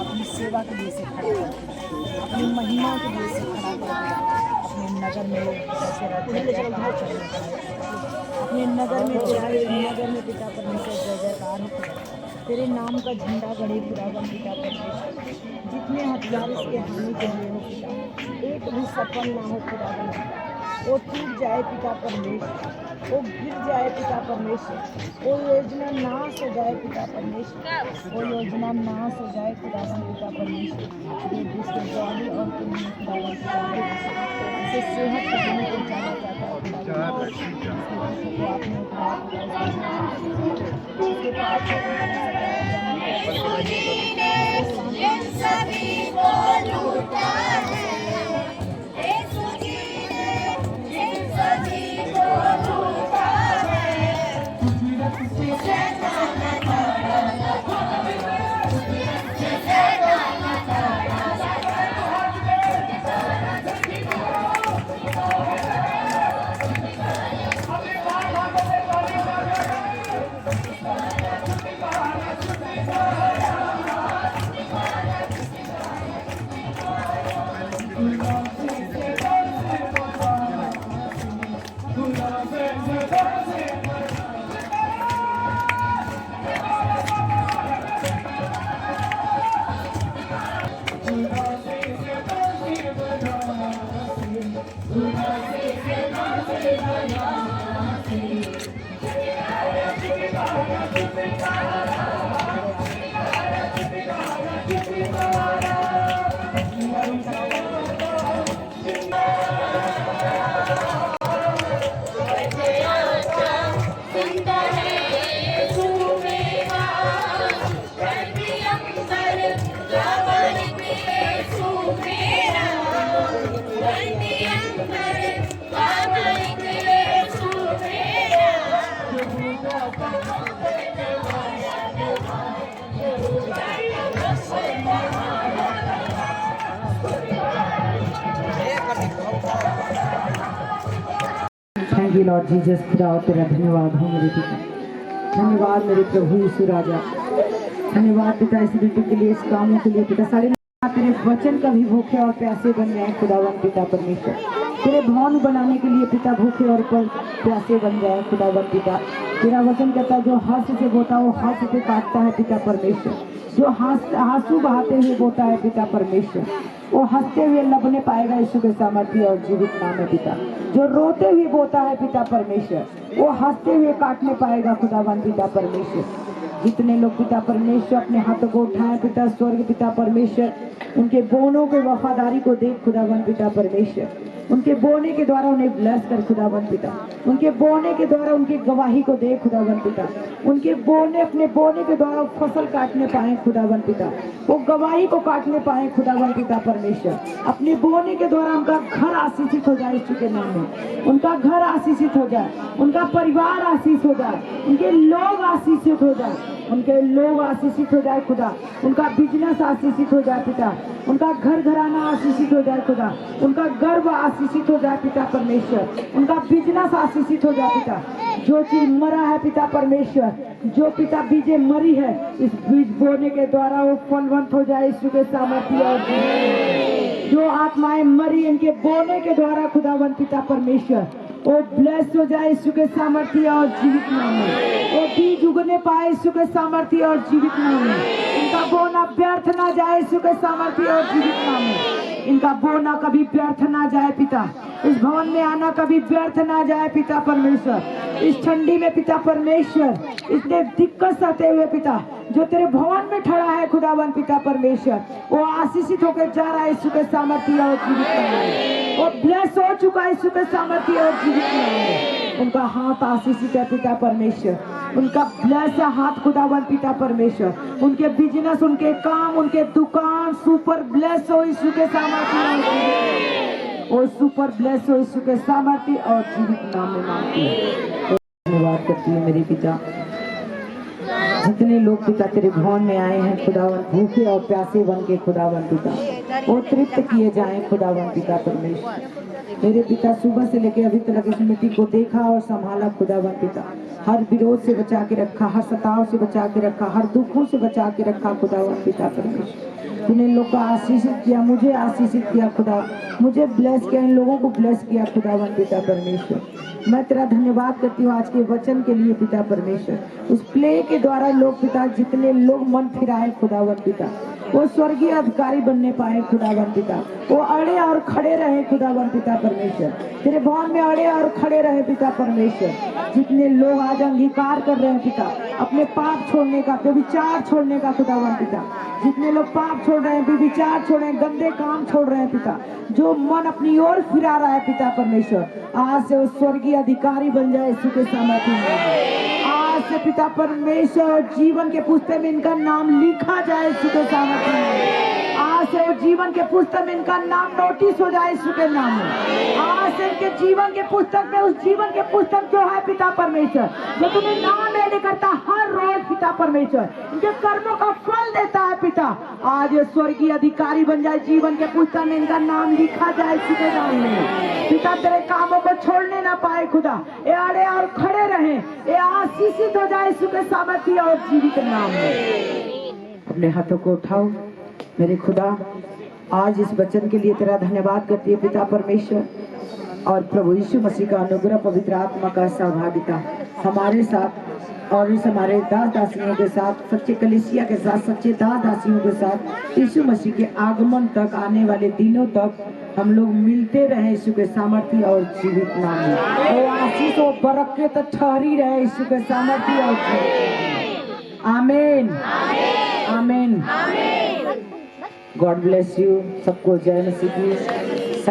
Speaker 4: अपनी सेवा के लिए से खड़े अपनी महिमा के लिए से खड़ा कर अपने नगर में जैसे अपने नगर में पिता परमेश्वर जय जयकार हो। तेरे नाम का झंडा गड़े खुदावन पिता परमेश्वर। जितने हथियार इसके हानि के लिए हो पिता, एक भी सफल ना हो खुदावन। वो टूट जाए पिता परमेश्वर, वो गिर जाए पिता परमेश्वर, वो योजना नाश हो जाए पिता परमेश्वर, वो योजना नाश हो जाए खुदावन पिता परमेश्वर। ये जिसके जवानी और तुम्हें खुदावन इसे सेहत के देने को जाना चाहता है
Speaker 6: थैंक यू लॉर्ड जीसस। खुदा तेरा धन्यवाद हो मेरे पिता, धन्यवाद मेरे प्रभु यीशु राजा, धन्यवाद पिता इस ड्यूटी के लिए, इस कामों के लिए पिता। सारे तेरे वचन का भी भूखे और प्यासे बन जाए खुदावन पिता परमेश्वर। तेरे भवन बनाने के लिए पिता भूखे और प्यासे बन जाए खुदावन पिता। तेरा वचन कहता है जो हर्ष से बोता वो हर्ष से काटता है पिता परमेश्वर, जो आंसू बहाते हुए बोता है पिता परमेश्वर वो हंसते हुए लबने पाएगा यीशु के सामर्थ्य और जीवित नाम है पिता। जो रोते हुए बोता है पिता परमेश्वर वो हंसते हुए काटने पाएगा खुदावन पिता परमेश्वर। जितने लोग पिता परमेश्वर अपने हाथों को उठाए पिता स्वर्ग पिता परमेश्वर, उनके बोनों के वफादारी को देख खुदावन पिता परमेश्वर। उनके बोने के द्वारा उन्हें ब्लेस कर खुदावन पिता, उनके बोने के द्वारा उनकी गवाही को दे खुदावन पिता। उनके बोने अपने बोने के द्वारा फसल काटने पाए खुदावन पिता, वो गवाही को काटने पाए खुदावन पिता परमेश्वर। अपने बोने के द्वारा उनका घर आशीषित हो जाए यीशु के नाम में, उनका घर आशीषित हो जाए, उनका परिवार आशीष हो जाए, उनके लोग आशीषित हो जाए, उनके लोग आशीषित हो जाए खुदा। उनका बिजनेस आशीषित हो जाए पिता, उनका घर घराना आशीषित हो जाए खुदा, उनका गर्व आशीषित हो जाए पिता परमेश्वर, उनका बिजनेस आशीषित हो जाए पिता। जो चीज मरा है पिता परमेश्वर, जो पिता बीजे मरी है, इस बीज बोने के द्वारा वो फलवंत हो जाए यीशु के सामर्थ्य और जो आत्माएं मरी इनके बोने के द्वारा खुदावन पिता परमेश्वर वो ब्लेस हो जाए यीशु के सामर्थ्य और जीवित नाम में। वो बीज उगने पाए यीशु के सामर्थ्य और जीवित नाम में। इनका बोना व्यर्थ ना जाए यीशु के सामर्थ्य और जीवित नाम में। इनका बोना कभी व्यर्थ ना जाए पिता, इस भवन में आना कभी व्यर्थ ना जाए पिता परमेश्वर। इस ठंडी में पिता परमेश्वर इतने दिक्कत सहते हुए पिता जो तेरे भवन में खड़ा है खुदावन पिता परमेश्वर, वो आशीषित होकर जा रहा है यीशु के सामर्थ्य और जीवित नाम में। वो ब्लेस हो चुका है यीशु के सामर्थ्य और जीवित नाम में। उनका हाथ आशीषित है पिता परमेश्वर, उनका ब्लेस है हाथ खुदावन पिता परमेश्वर। उनके बिजनेस, उनके काम, उनके दुकान सुपर ब्लेस हो यीशु के सामर्थ्य और सुपर ब्लेस हो यीशु के सामर्थ्य और जीवित नाम में मांगती है। धन्यवाद करती है मेरे पिता। जितने लोग पिता तेरे भवन में आए हैं खुदावन भूखे और प्यासे बन के खुदावन पिता वो तृप्त किए जाएं खुदावन पिता परमेश्वर। मेरे पिता सुबह से लेकर अभी तक इस मिट्टी को देखा और संभाला खुदावन पिता, हर विरोध से बचा के रखा, हर सताव से बचा के रखा, हर दुखों से बचा के रखा खुदावन पिता परमेश्वर। तूने इन लोग को आशीषित किया, मुझे आशीषित किया खुदा, मुझे ब्लेस किया, इन लोगों को ब्लेस किया खुदावन पिता परमेश्वर। मैं तेरा धन्यवाद करती हूँ आज के वचन के लिए पिता परमेश्वर। उस प्ले के द्वारा लोग पिता, जितने लोग मन फिराए खुदावन पिता, वो स्वर्गीय अधिकारी बनने पाए खुदावन पिता, वो अड़े और खड़े रहे खुदावन पिता परमेश्वर, तेरे भवन में अड़े और खड़े रहे पिता परमेश्वर। जितने लोग आज अंगीकार कर रहे हैं पिता अपने पाप छोड़ने का, व्यभिचार छोड़ने का खुदावन पिता, जितने लोग पाप छोड़ रहे हैं, व्यभिचार छोड़ रहे हैं, गंदे काम छोड़ रहे हैं पिता, जो मन अपनी ओर फिरा रहा है पिता परमेश्वर, आज से वो स्वर्गीय अधिकारी बन जाए यीशु के सामर्थ्य में। आज से पिता परमेश्वर जीवन के पुस्तक में इनका नाम लिखा जाए यीशु के सामर्थ्य में। आज से वो जीवन के पुस्तक में इनका नाम नोटिस हो जाए यीशु के नाम में। आज से इनके जीवन के पुस्तक में, उस जीवन के पुस्तक जो है पिता परमेश्वर, जो तुम्हें नाम ऐड करता हर रोज पिता परमेश्वर, इनके कर्मों का फल देता है पिता, आज ये स्वर्गीय अधिकारी बन जाए, जीवन के पुस्तक में इनका नाम लिखा जाए यीशु के नाम में। पिता तेरे कामों को छोड़ने ना पाए खुदा, ये अड़े और खड़े रहे, ये आशीषित हो जाए यीशु के सामर्थ्य और जीवित नाम में। अपने हाथों को उठाओ मेरे खुदा, आज इस वचन के लिए तेरा धन्यवाद करती है पिता परमेश्वर, और प्रभु यीशु मसीह का अनुग्रह, पवित्र आत्मा का सहभागिता हमारे साथ और इस हमारे दास दासियों के साथ, सच्चे कलीसिया के साथ, सच्चे दास दासियों के साथ, यीशु मसीह के आगमन तक, आने वाले दिनों तक हम लोग मिलते रहे यीशु के सामर्थ्य और जीवित नाम में। तो आशीष और बरकत ठहरी रहे यीशु के सामर्थ्य और जीवित। आमीन, आमीन। गॉड ब्लेस यू सबको। जय मसीह की।